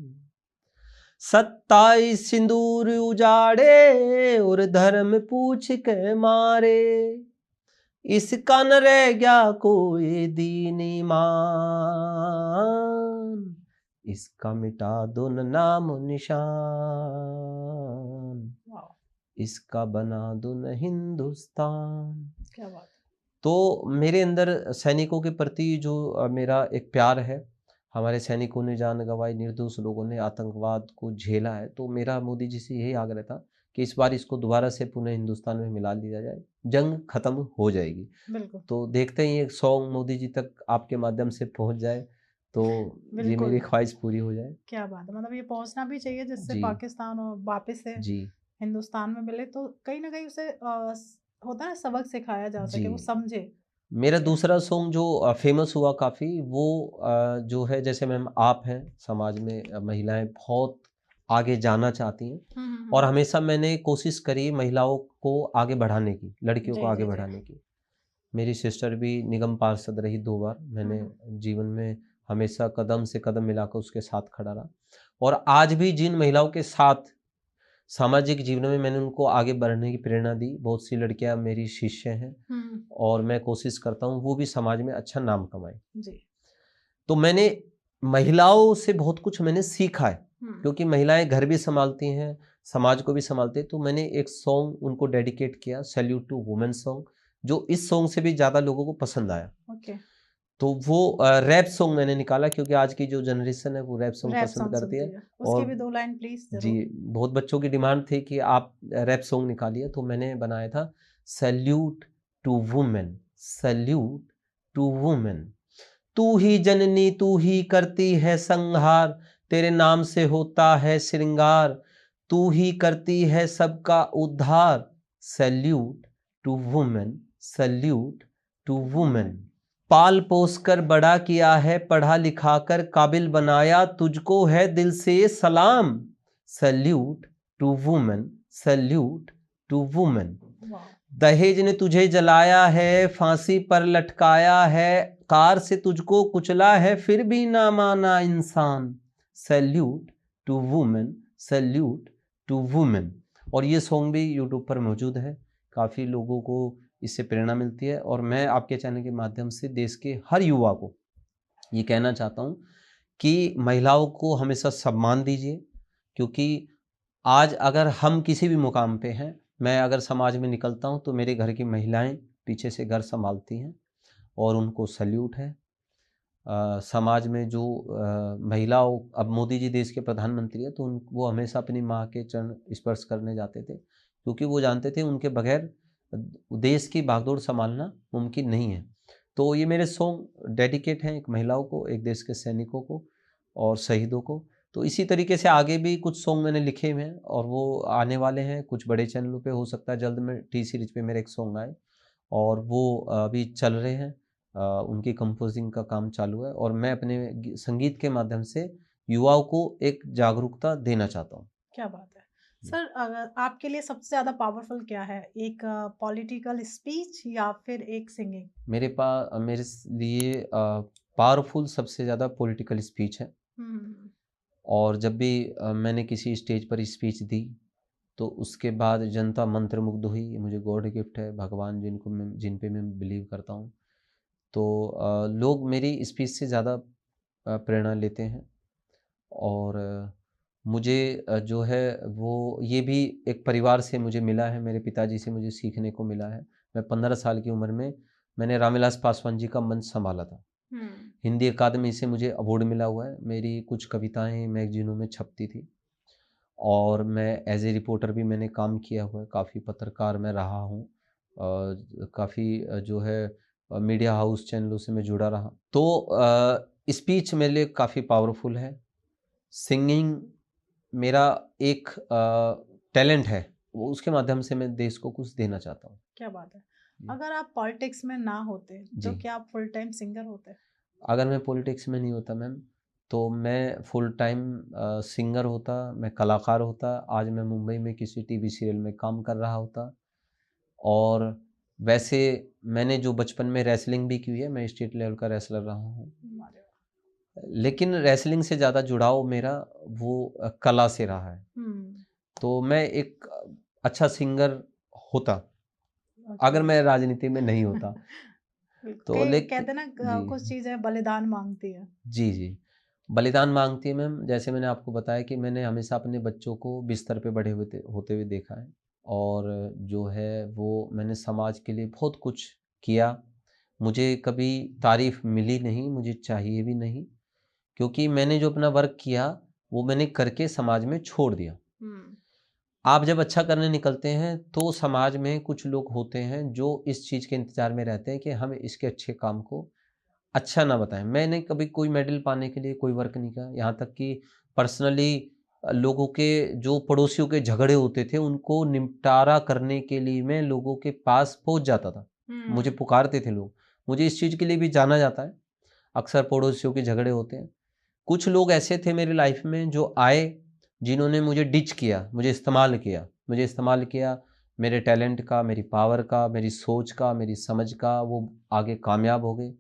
27 सिंदूर उजाड़े और धर्म पूछ के मारे, इसका न रह गया कोई दीन ईमान, इसका मिटा दो न नाम निशान, वाओ! इसका बना दो न हिंदुस्तान। क्या बात है। तो मेरे अंदर सैनिकों के प्रति जो मेरा एक प्यार है, हमारे सैनिकों ने जान गंवाई, निर्दोष लोगों ने आतंकवाद को झेला है, तो मेरा मोदी जी से यही आग्रह था कि इस बार इसको दोबारा से पुनः हिंदुस्तान में मिला लिया जाए, जंग खत्म हो जाएगी। बिल्कुल, तो देखते ही एक सॉन्ग मोदी जी तक आपके माध्यम से पहुंच जाए, तो ये मेरी बिल्कुल। ख्वाहिश पूरी हो जाए। क्या बात है! मतलब ये पहुँचना भी चाहिए जिससे जी, पाकिस्तान और वापस से जी, हिंदुस्तान में मिले, तो कहीं न कहीं उसे होता है ना, सबक सिखाया जा जी। सके, वो समझे। मेरा दूसरा सॉन्ग जो फेमस हुआ काफ़ी, वो जो है, जैसे मैम आप हैं समाज में, महिलाएं बहुत आगे जाना चाहती हैं, और हुँ। हमेशा मैंने कोशिश करी महिलाओं को आगे बढ़ाने की, लड़कियों को जी, आगे जी, जी। बढ़ाने की। मेरी सिस्टर भी निगम पार्षद रही 2 बार, मैंने हुँ। जीवन में हमेशा कदम से कदम मिलाकर उसके साथ खड़ा रहा, और आज भी जिन महिलाओं के साथ सामाजिक जीवन में मैंने उनको आगे बढ़ने की प्रेरणा दी, बहुत सी लड़कियां मेरी शिष्य हैं, हुँ। और मैं कोशिश करता हूँ वो भी समाज में अच्छा नाम कमाएँ। जी। तो मैंने महिलाओं से बहुत कुछ मैंने सीखा है, हुँ। क्योंकि महिलाएं घर भी संभालती हैं, समाज को भी संभालती हैं, तो मैंने एक सॉन्ग उनको डेडिकेट किया, सैल्यूट टू वुमेन सॉन्ग, जो इस सॉन्ग से भी ज़्यादा लोगों को पसंद आया। ओके। तो वो रैप सॉन्ग मैंने निकाला, क्योंकि आज की जो जनरेशन है वो रैप सॉन्ग रैप पसंद सॉन्ग करती सुनती है, है। उसकी और भी 2 लाइन प्लीज़ जी, ज़रूर। बहुत बच्चों की डिमांड थी कि आप रैप सॉन्ग निकालिए, तो मैंने बनाया था salute to women, salute to women, तू ही जननी तू ही करती है संहार, तेरे नाम से होता है श्रृंगार, तू ही करती है सबका उद्धार, salute to women, salute to women. पाल पोस कर बड़ा किया है, पढ़ा लिखा कर काबिल बनाया, तुझको है दिल से सलाम। Salute to women, salute to women. दहेज ने तुझे जलाया है, फांसी पर लटकाया है, कार से तुझको कुचला है, फिर भी ना माना इंसान। Salute to women, salute to women. और ये सॉन्ग भी यूट्यूब पर मौजूद है, काफ़ी लोगों को इससे प्रेरणा मिलती है। और मैं आपके चैनल के माध्यम से देश के हर युवा को ये कहना चाहता हूँ कि महिलाओं को हमेशा सम्मान दीजिए, क्योंकि आज अगर हम किसी भी मुकाम पे हैं, मैं अगर समाज में निकलता हूँ तो मेरे घर की महिलाएं पीछे से घर संभालती हैं और उनको सल्यूट है। समाज में जो महिलाओं, अब मोदी जी देश के प्रधानमंत्री है, तो वो हमेशा अपनी माँ के चरण स्पर्श करने जाते थे, क्योंकि वो जानते थे उनके बगैर देश की भागदौड़ संभालना मुमकिन नहीं है। तो ये मेरे सॉन्ग डेडिकेट हैं एक महिलाओं को, एक देश के सैनिकों को और शहीदों को। तो इसी तरीके से आगे भी कुछ सॉन्ग मैंने लिखे हुए हैं और वो आने वाले हैं कुछ बड़े चैनलों पे। हो सकता है जल्द में टी सीरीज पे मेरे एक सॉन्ग आए, और वो अभी चल रहे हैं। उनकी कंपोजिंग का काम चालू है, और मैं अपने संगीत के माध्यम से युवाओं को एक जागरूकता देना चाहता हूँ। क्या बात है सर। अगर आपके लिए सबसे ज्यादा पावरफुल क्या है, एक पॉलिटिकल स्पीच या फिर एक सिंगिंग? मेरे लिए पावरफुल सबसे ज़्यादा पॉलिटिकल स्पीच है। हम्म। और जब भी मैंने किसी स्टेज पर स्पीच दी तो उसके बाद जनता मंत्रमुग्ध हुई। ये मुझे गॉड गिफ्ट है, भगवान जिन पे मैं बिलीव करता हूँ। तो लोग मेरी स्पीच से ज़्यादा प्रेरणा लेते हैं। और मुझे जो है वो ये भी एक परिवार से मुझे मिला है, मेरे पिताजी से मुझे सीखने को मिला है। मैं 15 साल की उम्र में मैंने रामविलास पासवान जी का मंच संभाला था। हिंदी अकादमी से मुझे अवार्ड मिला हुआ है। मेरी कुछ कविताएं मैगजीनों में छपती थी, और मैं एज ए रिपोर्टर भी मैंने काम किया हुआ है, काफ़ी पत्रकार मैं रहा हूँ। काफ़ी जो है मीडिया हाउस चैनलों से मैं जुड़ा रहा। तो स्पीच मेरे लिए काफ़ी पावरफुल है। सिंगिंग मेरा एक टैलेंट है, वो उसके माध्यम से मैं देश को कुछ देना चाहता हूँ। क्या बात है। अगर आप पॉलिटिक्स में ना होते तो जी। क्या आप फुल टाइम सिंगर होते? अगर मैं पॉलिटिक्स में नहीं होता मैम, तो मैं फुल टाइम सिंगर होता, मैं कलाकार होता। आज मैं मुंबई में किसी टीवी सीरियल में काम कर रहा होता। और वैसे मैंने जो बचपन में रेसलिंग भी की हुई है, मैं स्टेट लेवल का रेसलर रहा हूँ। लेकिन रेसलिंग से ज़्यादा जुड़ाव मेरा वो कला से रहा है। तो मैं एक अच्छा सिंगर होता अगर मैं राजनीति में नहीं होता। तो कहते ना कुछ चीजें बलिदान मांगती है। जी जी, बलिदान मांगती है मैम। जैसे मैंने आपको बताया कि मैंने हमेशा अपने बच्चों को बिस्तर पे बड़े होते हुए देखा है, और जो है वो मैंने समाज के लिए बहुत कुछ किया। मुझे कभी तारीफ मिली नहीं, मुझे चाहिए भी नहीं, क्योंकि मैंने जो अपना वर्क किया वो मैंने करके समाज में छोड़ दिया। आप जब अच्छा करने निकलते हैं तो समाज में कुछ लोग होते हैं जो इस चीज़ के इंतज़ार में रहते हैं कि हम इसके अच्छे काम को अच्छा ना बताएं। मैंने कभी कोई मेडल पाने के लिए कोई वर्क नहीं किया, यहाँ तक कि पर्सनली लोगों के जो पड़ोसियों के झगड़े होते थे उनको निपटारा करने के लिए मैं लोगों के पास पहुंच जाता था। मुझे पुकारते थे लोग, मुझे इस चीज़ के लिए भी जाना जाता है। अक्सर पड़ोसियों के झगड़े होते हैं। कुछ लोग ऐसे थे मेरी लाइफ में जो आए, जिन्होंने मुझे डिच किया, मुझे इस्तेमाल किया मेरे टैलेंट का, मेरी पावर का, मेरी सोच का, मेरी समझ का। वो आगे कामयाब हो गए।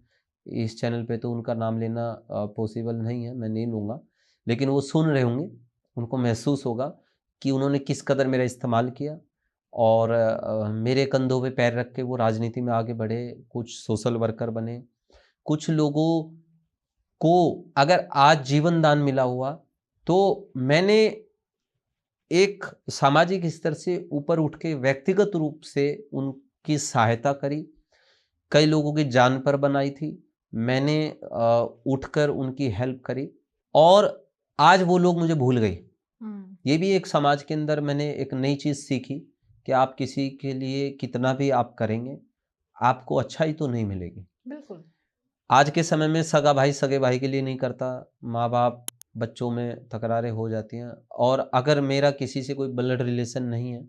इस चैनल पे तो उनका नाम लेना पॉसिबल नहीं है, मैं नहीं लूँगा, लेकिन वो सुन रहे होंगे, उनको महसूस होगा कि उन्होंने किस कदर मेरा इस्तेमाल किया। और मेरे कंधों पे पैर रख के वो राजनीति में आगे बढ़े, कुछ सोशल वर्कर बने। कुछ लोगों को अगर आज जीवन दान मिला हुआ, तो मैंने एक सामाजिक स्तर से ऊपर उठ के व्यक्तिगत रूप से उनकी सहायता करी। कई लोगों की जान पर बनाई थी, मैंने उठकर उनकी हेल्प करी, और आज वो लोग मुझे भूल गए। ये भी एक समाज के अंदर मैंने एक नई चीज़ सीखी कि आप किसी के लिए कितना भी आप करेंगे, आपको अच्छाई तो नहीं मिलेगी। बिल्कुल। आज के समय में सगा भाई सगे भाई के लिए नहीं करता, माँ बाप बच्चों में तकरारें हो जाती हैं। और अगर मेरा किसी से कोई ब्लड रिलेशन नहीं है,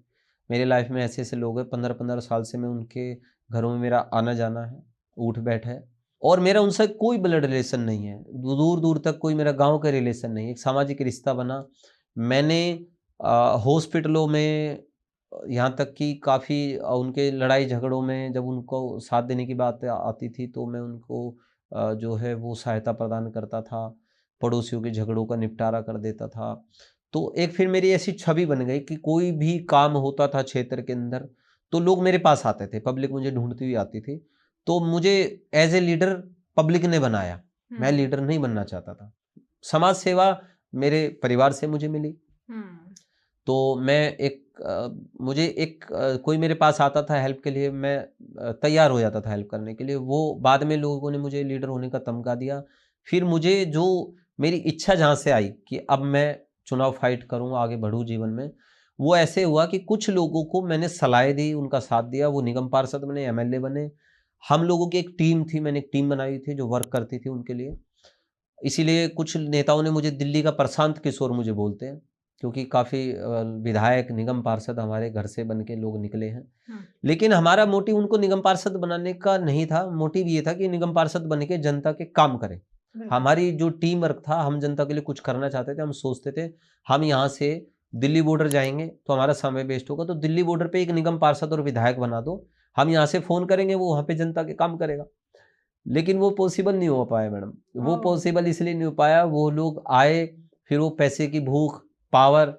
मेरे लाइफ में ऐसे ऐसे लोग हैं 15-15 साल से मैं उनके घरों में मेरा आना जाना है, उठ बैठ है, और मेरा उनसे कोई ब्लड रिलेशन नहीं है, दूर दूर तक कोई मेरा गांव का रिलेशन नहीं है। एक सामाजिक रिश्ता बना। मैंने हॉस्पिटलों में, यहाँ तक कि काफ़ी उनके लड़ाई झगड़ों में जब उनको साथ देने की बात आती थी तो मैं उनको जो है वो सहायता प्रदान करता था, पड़ोसियों के झगड़ों का निपटारा कर देता था। तो एक फिर मेरी ऐसी छवि बन गई कि कोई भी काम होता था क्षेत्र के अंदर तो लोग मेरे पास आते थे, पब्लिक मुझे ढूंढती हुई आती थी। तो मुझे एज ए लीडर पब्लिक ने बनाया, मैं लीडर नहीं बनना चाहता था। समाज सेवा मेरे परिवार से मुझे मिली। तो मैं मुझे कोई मेरे पास आता था हेल्प के लिए, मैं तैयार हो जाता था हेल्प करने के लिए। वो बाद में लोगों ने मुझे लीडर होने का तमगा दिया। फिर मुझे जो मेरी इच्छा जहाँ से आई कि अब मैं चुनाव फाइट करूँ, आगे बढ़ूँ जीवन में, वो ऐसे हुआ कि कुछ लोगों को मैंने सलाह दी, उनका साथ दिया, वो निगम पार्षद बने, एमएलए बने। हम लोगों की एक टीम थी, मैंने एक टीम बनाई थी जो वर्क करती थी उनके लिए। इसीलिए कुछ नेताओं ने मुझे दिल्ली का प्रशांत किशोर मुझे बोलते हैं, क्योंकि काफ़ी विधायक, निगम पार्षद हमारे घर से बन के लोग निकले हैं। लेकिन हमारा मोटिव उनको निगम पार्षद बनाने का नहीं था। मोटिव ये था कि निगम पार्षद बन के जनता के काम करें। हमारी जो टीम वर्क था, हम जनता के लिए कुछ करना चाहते थे। हम सोचते थे हम यहाँ से दिल्ली बॉर्डर जाएंगे तो हमारा समय वेस्ट होगा, तो दिल्ली बॉर्डर पे एक निगम पार्षद और विधायक बना दो, हम यहाँ से फ़ोन करेंगे, वो वहाँ पे जनता के काम करेगा। लेकिन वो पॉसिबल नहीं हो पाया मैडम। वो पॉसिबल इसलिए नहीं हो पाया, वो लोग आए, फिर वो पैसे की भूख, पावर,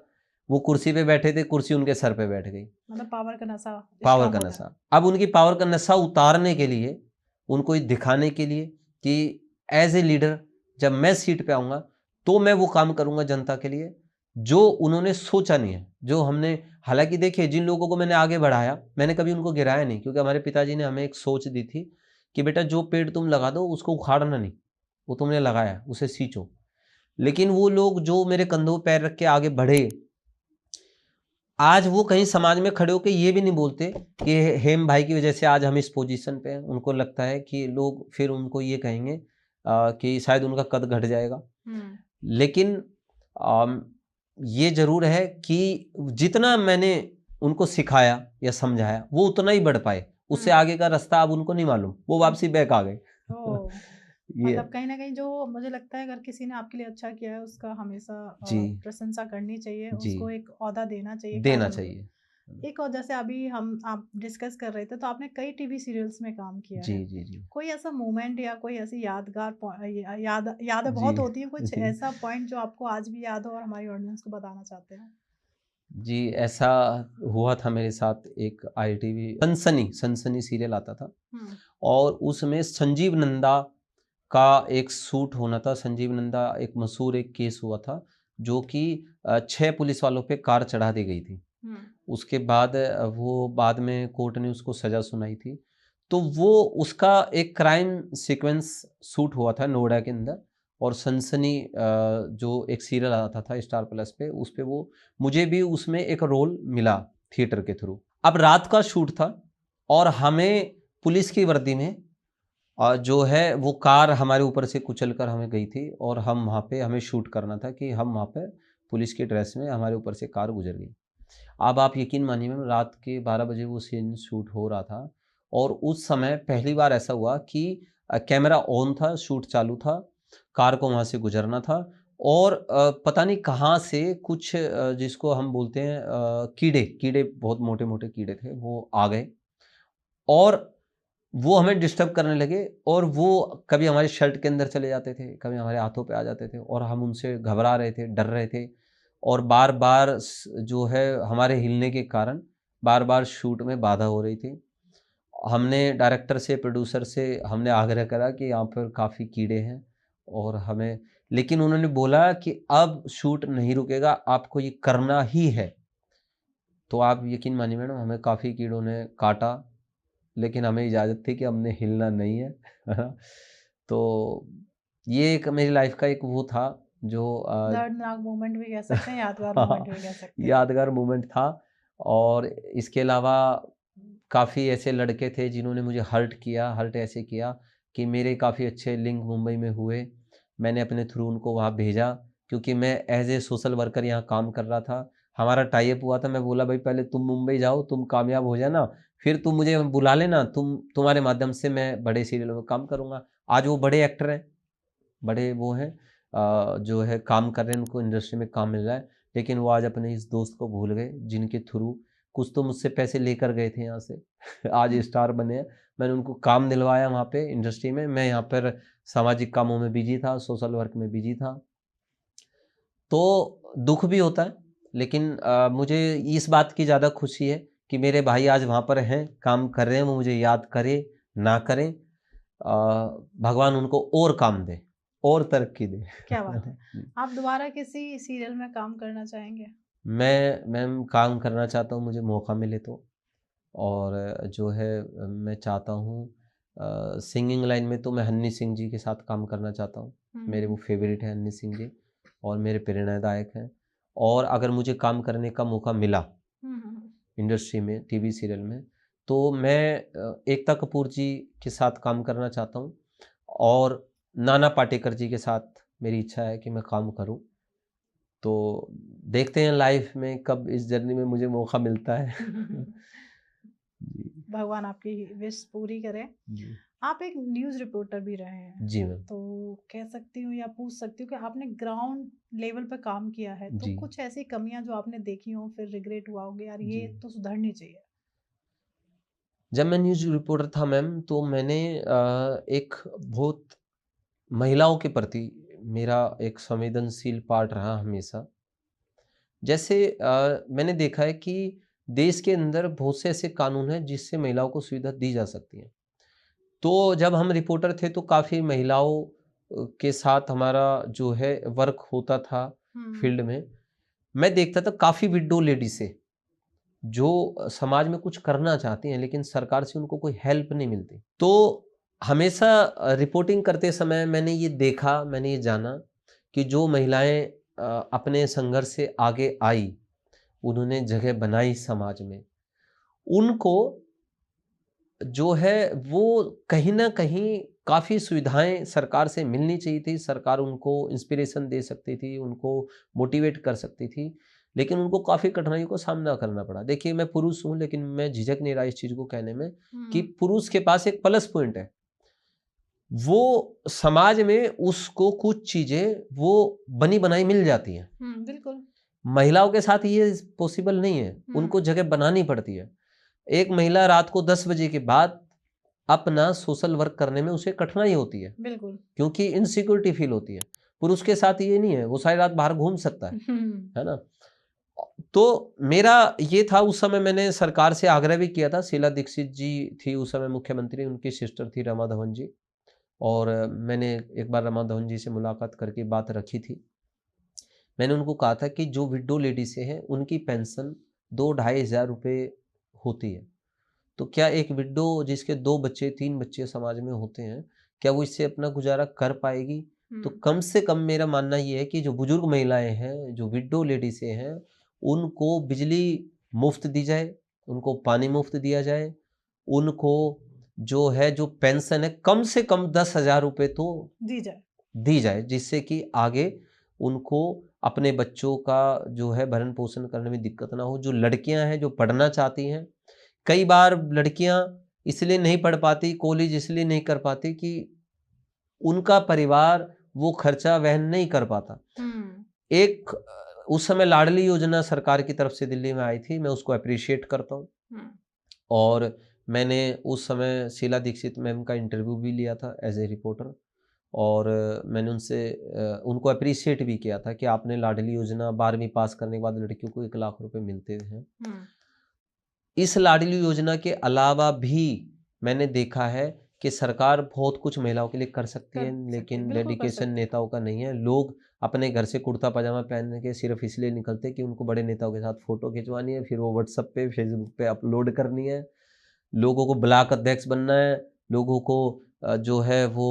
वो कुर्सी पे बैठे थे, कुर्सी उनके सर पे बैठ गई। मतलब पावर का नशा, पावर का नशा। अब उनकी पावर का नशा उतारने के लिए, उनको ये दिखाने के लिए कि एज ए लीडर जब मैं सीट पे आऊँगा तो मैं वो काम करूँगा जनता के लिए जो उन्होंने सोचा नहीं है, जो हमने। हालांकि देखिए, जिन लोगों को मैंने आगे बढ़ाया, मैंने कभी उनको गिराया नहीं, क्योंकि हमारे पिताजी ने हमें एक सोच दी थी कि बेटा जो पेड़ तुम लगा दो उसको उखाड़ना नहीं, वो तुमने लगाया उसे सींचो। लेकिन वो लोग जो मेरे कंधों पर पैर रख के आगे बढ़े, आज वो कहीं समाज में खड़े होकर ये भी नहीं बोलते कि हेम भाई की वजह से आज हम इस पोजीशन पे हैं। उनको लगता है कि लोग फिर उनको ये कहेंगे कि शायद उनका कद घट जाएगा। लेकिन ये जरूर है कि जितना मैंने उनको सिखाया या समझाया वो उतना ही बढ़ पाए, उससे आगे का रास्ता अब उनको नहीं मालूम, वो वापसी बैक आ गए। ये मतलब कहीं ना कहीं जो मुझे लगता है अगर किसी ने आपके लिए अच्छा किया है उसका हमेशा प्रशंसा करनी चाहिए, उसको एक ओहदा देना चाहिए। एक और जैसे अभी आप डिस्कस कर रहे थे तो आपने कई टीवी सीरियल्स में काम किया है। जी। कोई ऐसा मोमेंट या कोई ऐसी यादगार यादें बहुत होती है, कुछ ऐसा पॉइंट जो आपको आज भी याद हो और हमारी ऑडियंस को बताना चाहते हैं? जी, ऐसा हुआ था मेरे साथ। एक ITV सनसनी सीरियल आता था और उसमें संजीव नंदा का एक शूट होना था। संजीव नंदा एक मशहूर एक केस हुआ था जो कि 6 पुलिस वालों पे कार चढ़ा दी गई थी। उसके बाद वो बाद में कोर्ट ने उसको सज़ा सुनाई थी। तो वो उसका एक क्राइम सीक्वेंस शूट हुआ था नोएडा के अंदर। और सनसनी जो एक सीरियल आता था स्टार प्लस पे, उस पे वो मुझे भी उसमें एक रोल मिला थिएटर के थ्रू। अब रात का शूट था और हमें पुलिस की वर्दी में जो है वो कार हमारे ऊपर से कुचल कर हमें गई थी और हम वहाँ पे हमें शूट करना था कि हम वहाँ पे पुलिस की ड्रेस में हमारे ऊपर से कार गुजर गई। अब आप यकीन मानिए मैम, रात के 12 बजे वो सीन शूट हो रहा था और उस समय पहली बार ऐसा हुआ कि कैमरा ऑन था, शूट चालू था, कार को वहाँ से गुजरना था और पता नहीं कहाँ से कुछ जिसको हम बोलते हैं कीड़े, बहुत मोटे मोटे कीड़े थे, वो आ गए और वो हमें डिस्टर्ब करने लगे। और वो कभी हमारे शर्ट के अंदर चले जाते थे, कभी हमारे हाथों पे आ जाते थे और हम उनसे घबरा रहे थे, डर रहे थे। और बार बार जो है हमारे हिलने के कारण बार बार शूट में बाधा हो रही थी। हमने डायरेक्टर से, प्रोड्यूसर से हमने आग्रह करा कि यहाँ पर काफ़ी कीड़े हैं और हमें, लेकिन उन्होंने बोला कि अब शूट नहीं रुकेगा, आपको ये करना ही है। तो आप यकीन मानिए मैडम, हमें काफ़ी कीड़ों ने काटा, लेकिन हमें इजाज़त थी कि हमने हिलना नहीं है। तो ये एक मेरी लाइफ का एक वो था जो दर्दनाक मोमेंट भी कह सकते हैं, यादगार मोमेंट भी कह सकते हैं। यादगार मोमेंट था। और इसके अलावा काफ़ी ऐसे लड़के थे जिन्होंने मुझे हर्ट ऐसे किया कि मेरे काफ़ी अच्छे लिंक मुंबई में हुए। मैंने अपने थ्रू उनको वहाँ भेजा क्योंकि मैं एज ए सोशल वर्कर यहाँ काम कर रहा था। हमारा टाई अप हुआ था। मैं बोला भाई पहले तुम मुंबई जाओ, तुम कामयाब हो जाना, फिर तुम मुझे बुला लेना, तुम्हारे माध्यम से मैं बड़े सीरियल में काम करूँगा। आज वो बड़े एक्टर हैं, बड़े वो हैं, जो है काम कर रहे हैं, उनको इंडस्ट्री में काम मिल रहा है, लेकिन वो आज अपने इस दोस्त को भूल गए जिनके थ्रू कुछ तो मुझसे पैसे लेकर गए थे यहाँ से आज स्टार बने हैं। मैंने उनको काम दिलवाया वहाँ पे इंडस्ट्री में, मैं यहाँ पर सामाजिक कामों में बिजी था, सोशल वर्क में बिजी था। तो दुख भी होता है, लेकिन मुझे इस बात की ज़्यादा खुशी है कि मेरे भाई आज वहाँ पर हैं, काम कर रहे हैं, वो मुझे याद करे ना करें, भगवान उनको और काम दे और तरक्की दे। क्या बात है। आप दोबारा किसी सीरियल में काम करना चाहेंगे? मैं मैम काम करना चाहता हूँ, मुझे मौका मिले तो। और जो है मैं चाहता हूँ सिंगिंग लाइन में तो मैं हन्नी सिंह जी के साथ काम करना चाहता हूँ। मेरे वो फेवरेट हैं हन्नी सिंह जी, और मेरे प्रेरणादायक हैं। और अगर मुझे काम करने का मौका मिला इंडस्ट्री में, टीवी सीरियल में, तो मैं एकता कपूर जी के साथ काम करना चाहता हूँ, और नाना पाटेकर जी के साथ मेरी इच्छा है कि मैं काम करूँ। तो देखते हैं लाइफ में कब इस जर्नी में मुझे मौका मिलता है। जी। भगवान आपकी विश पूरी करे। जी। आप एक न्यूज़ रिपोर्टर भी रहे हैं, जी मैम। तो कह सकती हूँ या पूछ सकती हूँ कि आपने ग्राउंड लेवल पे काम किया है, तो जी। कुछ ऐसी कमियां जो आपने देखी हो फिर रिग्रेट हुआ होगा यार ये जी। तो सुधरनी चाहिए? जब मैं न्यूज़ रिपोर्टर था मैम, तो मैंने एक बहुत महिलाओं के प्रति मेरा एक संवेदनशील पार्ट रहा हमेशा। जैसे मैंने देखा है कि देश के अंदर बहुत से ऐसे कानून हैं जिससे महिलाओं को सुविधा दी जा सकती है। तो जब हम रिपोर्टर थे तो काफ़ी महिलाओं के साथ हमारा जो है वर्क होता था फील्ड में। मैं देखता था काफ़ी विडो लेडीज़ है जो समाज में कुछ करना चाहती हैं, लेकिन सरकार से उनको कोई हेल्प नहीं मिलती। तो हमेशा रिपोर्टिंग करते समय मैंने ये देखा, मैंने ये जाना कि जो महिलाएं अपने संघर्ष से आगे आई, उन्होंने जगह बनाई समाज में, उनको जो है वो कहीं न कहीं काफ़ी सुविधाएँ सरकार से मिलनी चाहिए थी। सरकार उनको इंस्पिरेशन दे सकती थी, उनको मोटिवेट कर सकती थी, लेकिन उनको काफ़ी कठिनाइयों का सामना करना पड़ा। देखिए मैं पुरुष हूँ, लेकिन मैं झिझक नहीं रहा इस चीज़ को कहने में कि पुरुष के पास एक प्लस पॉइंट है। वो समाज में उसको कुछ चीज़ें वो बनी-बनाई मिल जाती हैं। बिल्कुल। महिलाओं के साथ ये पॉसिबल नहीं है, उनको जगह बनानी पड़ती है। एक महिला रात को 10 बजे के बाद अपना सोशल वर्क करने में उसे कठिनाई होती है, बिल्कुल। क्योंकि इनसिक्योरिटी फील होती है। पुरुष के साथ ये नहीं है, वो सारी रात बाहर घूम सकता है ना? तो मेरा ये था, उस समय मैंने सरकार से आग्रह भी किया था। शीला दीक्षित जी थी उस समय मुख्यमंत्री, उनकी सिस्टर थी रमा धवन जी, और मैंने एक बार रमा धवन जी से मुलाकात करके बात रखी थी। मैंने उनको कहा था कि जो विडो लेडीज़ें हैं, उनकी पेंशन 2-2,500 रुपये होती है। तो क्या एक विडो जिसके 2 बच्चे 3 बच्चे समाज में होते हैं, क्या वो इससे अपना गुजारा कर पाएगी? तो कम से कम मेरा मानना ये है कि जो बुजुर्ग महिलाएँ हैं, जो विडो लेडीज़ें हैं, उनको बिजली मुफ़्त दी जाए, उनको पानी मुफ़्त दिया जाए, उनको जो है जो पेंशन है कम से कम 10,000 रुपये तो दी जाए, जिससे कि आगे उनको अपने बच्चों का जो है भरण-पोषण करने में दिक्कत ना हो। जो लड़कियाँ हैं, जो पढ़ना चाहती हैं, कई बार लड़कियां इसलिए नहीं पढ़ पाती, कॉलेज इसलिए नहीं कर पाती कि उनका परिवार वो खर्चा वहन नहीं कर पाता। एक उस समय लाडली योजना सरकार की तरफ से दिल्ली में आई थी, मैं उसको अप्रिशिएट करता हूँ। और मैंने उस समय शीला दीक्षित मैम का इंटरव्यू भी लिया था एज ए रिपोर्टर, और मैंने उनको अप्रिशिएट भी किया था कि आपने लाडली योजना 12वीं पास करने के बाद लड़कियों को 1 लाख रुपए मिलते हैं। इस लाडली योजना के अलावा भी मैंने देखा है कि सरकार बहुत कुछ महिलाओं के लिए कर सकती है, लेकिन डेडिकेशन नेताओं का नहीं है। लोग अपने घर से कुर्ता पजामा पहन के सिर्फ इसलिए निकलते हैं कि उनको बड़े नेताओं के साथ फोटो खिंचवानी है, फिर वो व्हाट्सएप पे फेसबुक पे अपलोड करनी है, लोगों को ब्लॉक अध्यक्ष बनना है, लोगों को जो है वो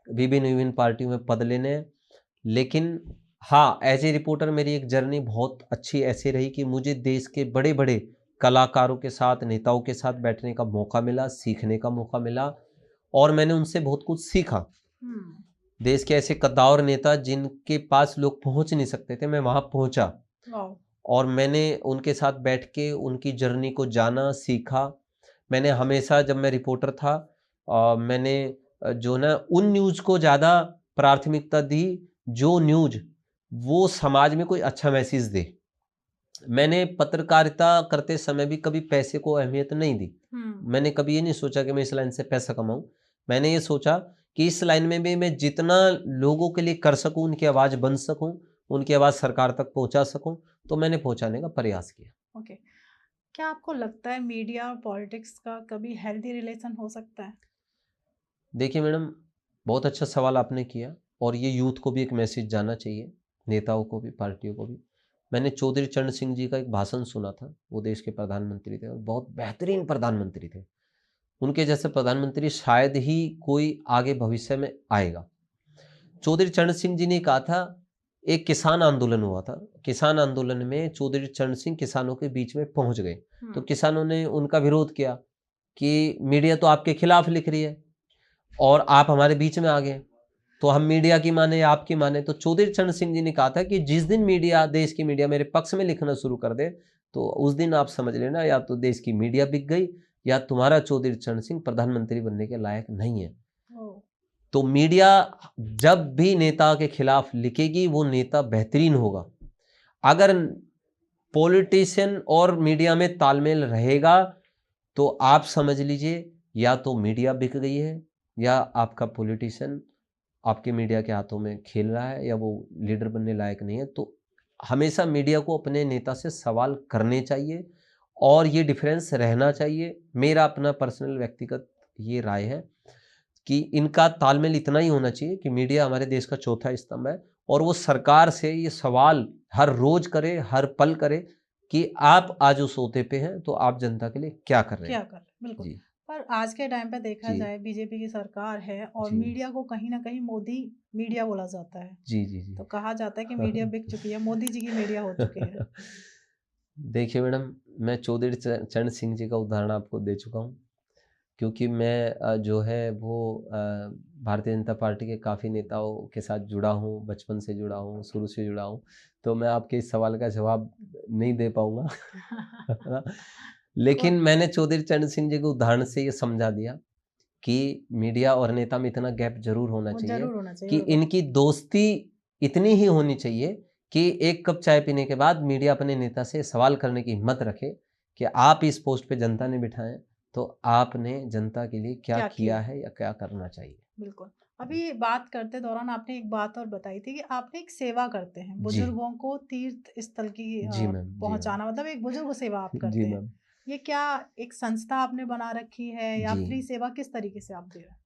विभिन्न पार्टियों में पद लेने हैं। लेकिन हाँ, एज ए रिपोर्टर मेरी एक जर्नी बहुत अच्छी ऐसे रही कि मुझे देश के बड़े बड़े कलाकारों के साथ, नेताओं के साथ बैठने का मौका मिला, सीखने का मौका मिला, और मैंने उनसे बहुत कुछ सीखा। देश के ऐसे कद्दावर नेता जिनके पास लोग पहुंच नहीं सकते थे, मैं वहां पहुंचा, और मैंने उनके साथ बैठ के उनकी जर्नी को जाना, सीखा। मैंने हमेशा, जब मैं रिपोर्टर था, मैंने जो ना उन न्यूज को ज्यादा प्राथमिकता दी जो न्यूज वो समाज में कोई अच्छा मैसेज दे। मैंने पत्रकारिता करते समय भी कभी पैसे को अहमियत नहीं दी। मैंने कभी ये नहीं सोचा कि मैं इस लाइन से पैसा कमाऊं। मैंने ये सोचा कि इस लाइन में भी मैं जितना लोगों के लिए कर सकूं, उनकी आवाज बन सकूं, उनकी आवाज सरकार तक पहुंचा सकूं, तो मैंने पहुंचाने का प्रयास किया। ओके। क्या आपको लगता है मीडिया और पॉलिटिक्स का कभी हेल्दी रिलेशन हो सकता है? देखिए मैडम, बहुत अच्छा सवाल आपने किया, और ये यूथ को भी एक मैसेज जाना चाहिए, नेताओं को भी, पार्टियों को भी। मैंने चौधरी चरण सिंह जी का एक भाषण सुना था। वो देश के प्रधानमंत्री थे और बहुत बेहतरीन प्रधानमंत्री थे। उनके जैसे प्रधानमंत्री शायद ही कोई आगे भविष्य में आएगा। चौधरी चरण सिंह जी ने कहा था, एक किसान आंदोलन हुआ था, किसान आंदोलन में चौधरी चरण सिंह किसानों के बीच में पहुंच गए। तो किसानों ने उनका विरोध किया कि मीडिया तो आपके खिलाफ लिख रही है और आप हमारे बीच में आ गए, तो हम मीडिया की माने या आपकी माने। तो चौधरी चरण सिंह जी ने कहा था कि जिस दिन मीडिया, देश की मीडिया मेरे पक्ष में लिखना शुरू कर दे, तो उस दिन आप समझ लेना, या तो देश की मीडिया बिक गई या तुम्हारा चौधरी चरण सिंह प्रधानमंत्री बनने के लायक नहीं है। तो मीडिया जब भी नेता के खिलाफ लिखेगी, वो नेता बेहतरीन होगा। अगर पॉलिटिशियन और मीडिया में तालमेल रहेगा, तो आप समझ लीजिए या तो मीडिया बिक गई है, या आपका पॉलिटिशियन आपके मीडिया के हाथों में खेल रहा है, या वो लीडर बनने लायक नहीं है। तो हमेशा मीडिया को अपने नेता से सवाल करने चाहिए, और ये डिफरेंस रहना चाहिए। मेरा अपना पर्सनल व्यक्तिगत ये राय है कि इनका तालमेल इतना ही होना चाहिए कि मीडिया हमारे देश का चौथा स्तंभ है, और वो सरकार से ये सवाल हर रोज करे, हर पल करे कि आप आज उस ओहदे पे हैं, तो आप जनता के लिए क्या कर रहे हैं। बिल्कुल। जी पर आज के टाइम पे देखा जी जाए, बीजेपी की सरकार है और जी मीडिया को कहीं ना कहीं मोदी मीडिया बोला जाता है। जी जी जी तो कहा जाता है कि मीडिया बिक चुकी है, मोदी जी की मीडिया हो चुकी है। देखिए मैडम, मैं चौधरी चरण सिंह जी का उदाहरण आपको दे चुका हूँ, क्योंकि मैं जो है वो भारतीय जनता पार्टी के काफ़ी नेताओं के साथ जुड़ा हूँ, बचपन से जुड़ा हूँ, शुरू से जुड़ा हूँ। तो मैं आपके इस सवाल का जवाब नहीं दे पाऊंगा है ना? लेकिन मैंने चौधरी चरण सिंह जी के उदाहरण से ये समझा दिया कि मीडिया और नेता में इतना गैप जरूर होना चाहिए कि इनकी दोस्ती इतनी ही होनी चाहिए कि एक कप चाय पीने के बाद मीडिया अपने नेता से सवाल करने की हिम्मत रखे कि आप इस पोस्ट पे जनता ने बिठाए, तो आपने जनता के लिए क्या किया है या क्या करना चाहिए। बिल्कुल। अभी बात करते दौरान आपने एक बात और बताई थी कि आपने एक सेवा करते हैं, जी बुजुर्गों को तीर्थ स्थल की जी मैम, जी पहुंचाना, मतलब एक बुजुर्ग सेवा आप करते जी हैं। मैम, ये क्या एक संस्था आपने बना रखी है या जी फ्री सेवा, किस तरीके से आप दे रहे हैं?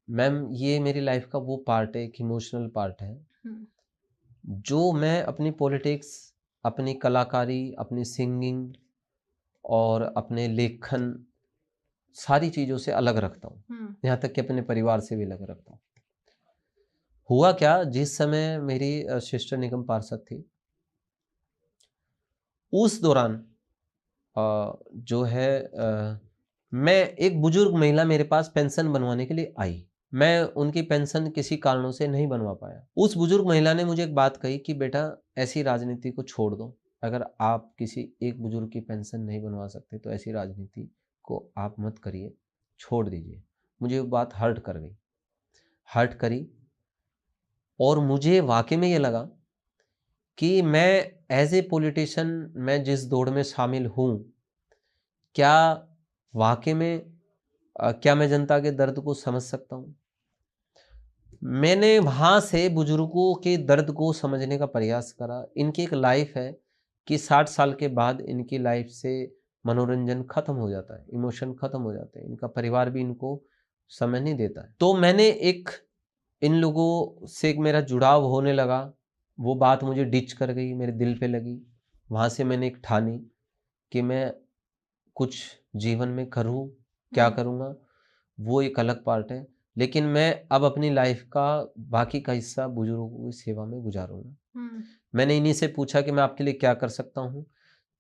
मैम, ये मेरी लाइफ का वो पार्ट है, एक इमोशनल पार्ट है, हम्म, जो मैं अपनी पॉलिटिक्स, अपनी कलाकारी, अपनी सिंगिंग और अपने लेखन, सारी चीज़ों से अलग रखता हूँ। यहाँ तक कि अपने परिवार से भी अलग रखता हूँ। हुआ क्या, जिस समय मेरी सिस्टर निगम पार्षद थी, उस दौरान जो है मैं, एक बुजुर्ग महिला मेरे पास पेंशन बनवाने के लिए आई। मैं उनकी पेंशन किसी कारणों से नहीं बनवा पाया। उस बुजुर्ग महिला ने मुझे एक बात कही कि बेटा, ऐसी राजनीति को छोड़ दो। अगर आप किसी एक बुजुर्ग की पेंशन नहीं बनवा सकते, तो ऐसी राजनीति को आप मत करिए, छोड़ दीजिए। मुझे वो बात हर्ट कर गई, हर्ट करी, और मुझे वाकई में ये लगा कि मैं एज ए पॉलिटिशियन, मैं जिस दौड़ में शामिल हूँ, क्या वाकई में क्या मैं जनता के दर्द को समझ सकता हूँ। मैंने वहाँ से बुजुर्गों के दर्द को समझने का प्रयास करा। इनकी एक लाइफ है कि 60 साल के बाद इनकी लाइफ से मनोरंजन खत्म हो जाता है, इमोशन खत्म हो जाते हैं, इनका परिवार भी इनको समय नहीं देता है। तो मैंने एक, इन लोगों से एक मेरा जुड़ाव होने लगा। वो बात मुझे डिच कर गई, मेरे दिल पे लगी। वहाँ से मैंने एक ठानी कि मैं कुछ जीवन में करूँ, क्या करूँगा वो एक अलग पार्ट है, लेकिन मैं अब अपनी लाइफ का बाकी का हिस्सा बुजुर्गों की सेवा में गुजारूंगा। मैंने इन्हीं से पूछा कि मैं आपके लिए क्या कर सकता हूँ,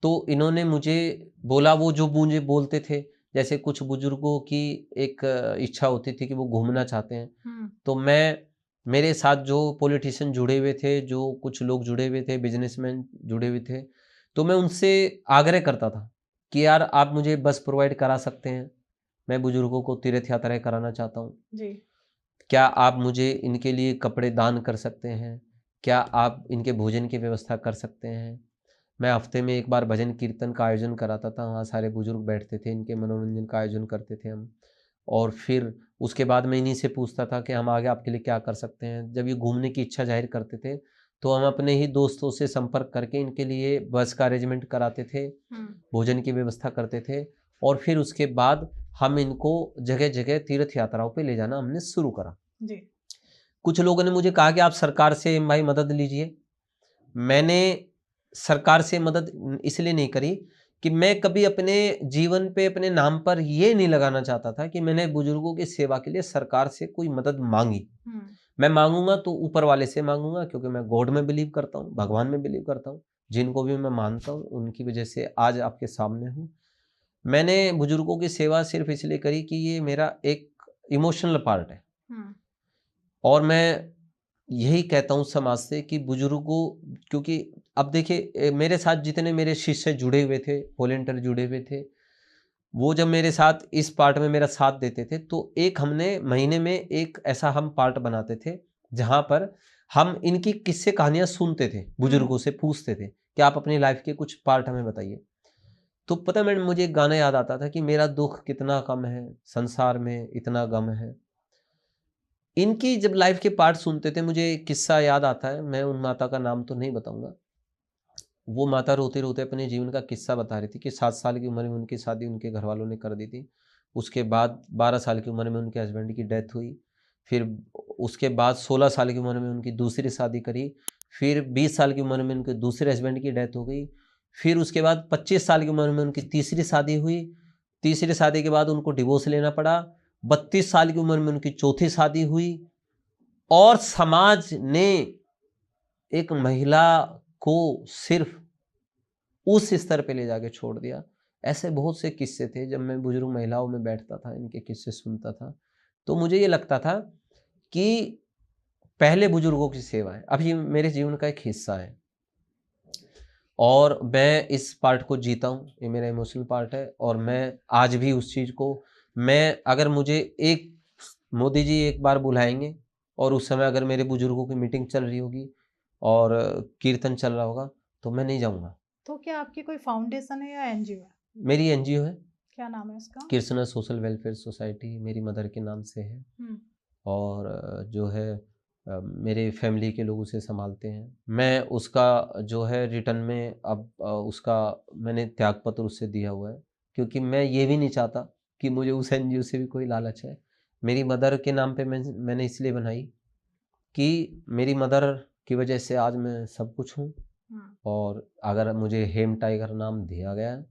तो इन्होंने मुझे बोला, वो जो मुझे बोलते थे, जैसे कुछ बुजुर्गों की एक इच्छा होती थी कि वो घूमना चाहते हैं, तो मैं, मेरे साथ जो पॉलिटिशियन जुड़े हुए थे, जो कुछ लोग जुड़े हुए थे, बिजनेसमैन जुड़े हुए थे, तो मैं उनसे आग्रह करता था कि यार आप मुझे बस प्रोवाइड करा सकते हैं, मैं बुजुर्गों को तीर्थ यात्राएं कराना चाहता हूँ। क्या आप मुझे इनके लिए कपड़े दान कर सकते हैं? क्या आप इनके भोजन की व्यवस्था कर सकते हैं? मैं हफ्ते में एक बार भजन कीर्तन का आयोजन कराता था, वहाँ सारे बुजुर्ग बैठते थे, इनके मनोरंजन का आयोजन करते थे हम। और फिर उसके बाद मैं इन्हीं से पूछता था कि हम आगे आपके लिए क्या कर सकते हैं। जब ये घूमने की इच्छा जाहिर करते थे तो हम अपने ही दोस्तों से संपर्क करके इनके लिए बस का अरेंजमेंट कराते थे, भोजन की व्यवस्था करते थे। और फिर उसके बाद हम इनको जगह जगह तीर्थ यात्राओं पे ले जाना हमने शुरू करा। जी। कुछ लोगों ने मुझे कहा कि आप सरकार से भाई मदद लीजिए। मैंने सरकार से मदद इसलिए नहीं करी कि मैं कभी अपने जीवन पे अपने नाम पर ये नहीं लगाना चाहता था कि मैंने बुजुर्गों की सेवा के लिए सरकार से कोई मदद मांगी। मैं मांगूंगा तो ऊपर वाले से मांगूंगा, क्योंकि मैं गॉड में बिलीव करता हूँ, भगवान में बिलीव करता हूँ, जिनको भी मैं मानता हूँ उनकी वजह से आज आपके सामने हूँ। मैंने बुजुर्गों की सेवा सिर्फ इसलिए करी कि ये मेरा एक इमोशनल पार्ट है। और मैं यही कहता हूँ समाज से कि बुजुर्गों, क्योंकि अब देखिए मेरे साथ जितने मेरे शिष्य जुड़े हुए थे, वॉलेंटियर जुड़े हुए थे, वो जब मेरे साथ इस पार्ट में मेरा साथ देते थे तो एक हमने महीने में एक ऐसा हम पार्ट बनाते थे जहाँ पर हम इनकी किस्से कहानियाँ सुनते थे, बुजुर्गों से पूछते थे कि आप अपनी लाइफ के कुछ पार्ट हमें बताइए। तो पता मैडम मुझे एक गाना याद आता था कि मेरा दुख कितना कम है, संसार में इतना गम है। इनकी जब लाइफ के पार्ट सुनते थे मुझे एक किस्सा याद आता है, मैं उन माता का नाम तो नहीं बताऊंगा। वो माता रोते रोते अपने जीवन का किस्सा बता रही थी कि 7 साल की उम्र में उनकी शादी उनके घर वालों ने कर दी थी। उसके बाद 12 साल की उम्र में उनके हस्बैंड की डेथ हुई। फिर उसके बाद 16 साल की उम्र में उनकी दूसरी शादी करी। फिर 20 साल की उम्र में उनके दूसरे हस्बैंड की डेथ हो गई। फिर उसके बाद 25 साल की उम्र में उनकी तीसरी शादी हुई। तीसरी शादी के बाद उनको डिवोर्स लेना पड़ा। 32 साल की उम्र में उनकी चौथी शादी हुई। और समाज ने एक महिला को सिर्फ उस स्तर पे ले जाके छोड़ दिया। ऐसे बहुत से किस्से थे। जब मैं बुजुर्ग महिलाओं में बैठता था, इनके किस्से सुनता था, तो मुझे ये लगता था कि पहले बुजुर्गों की सेवा है, अब ये मेरे जीवन का एक हिस्सा है और मैं इस पार्ट को जीता हूँ। ये मेरा इमोशनल पार्ट है और मैं आज भी उस चीज़ को, मैं अगर मुझे एक मोदी जी एक बार बुलाएंगे और उस समय अगर मेरे बुजुर्गों की मीटिंग चल रही होगी और कीर्तन चल रहा होगा तो मैं नहीं जाऊँगा। तो क्या आपकी कोई फाउंडेशन है या एनजीओ है? मेरी एनजीओ है, क्या नाम है उसका? कृष्णा सोशल वेलफेयर सोसाइटी, मेरी मदर के नाम से है। और जो है मेरे फैमिली के लोग उसे संभालते हैं। मैं उसका जो है रिटर्न में अब उसका मैंने त्यागपत्र उससे दिया हुआ है, क्योंकि मैं ये भी नहीं चाहता कि मुझे उस एनजीओ से भी कोई लालच है। मेरी मदर के नाम पे मैंने इसलिए बनाई कि मेरी मदर की वजह से आज मैं सब कुछ हूँ। और अगर मुझे हेम टाइगर नाम दिया गया है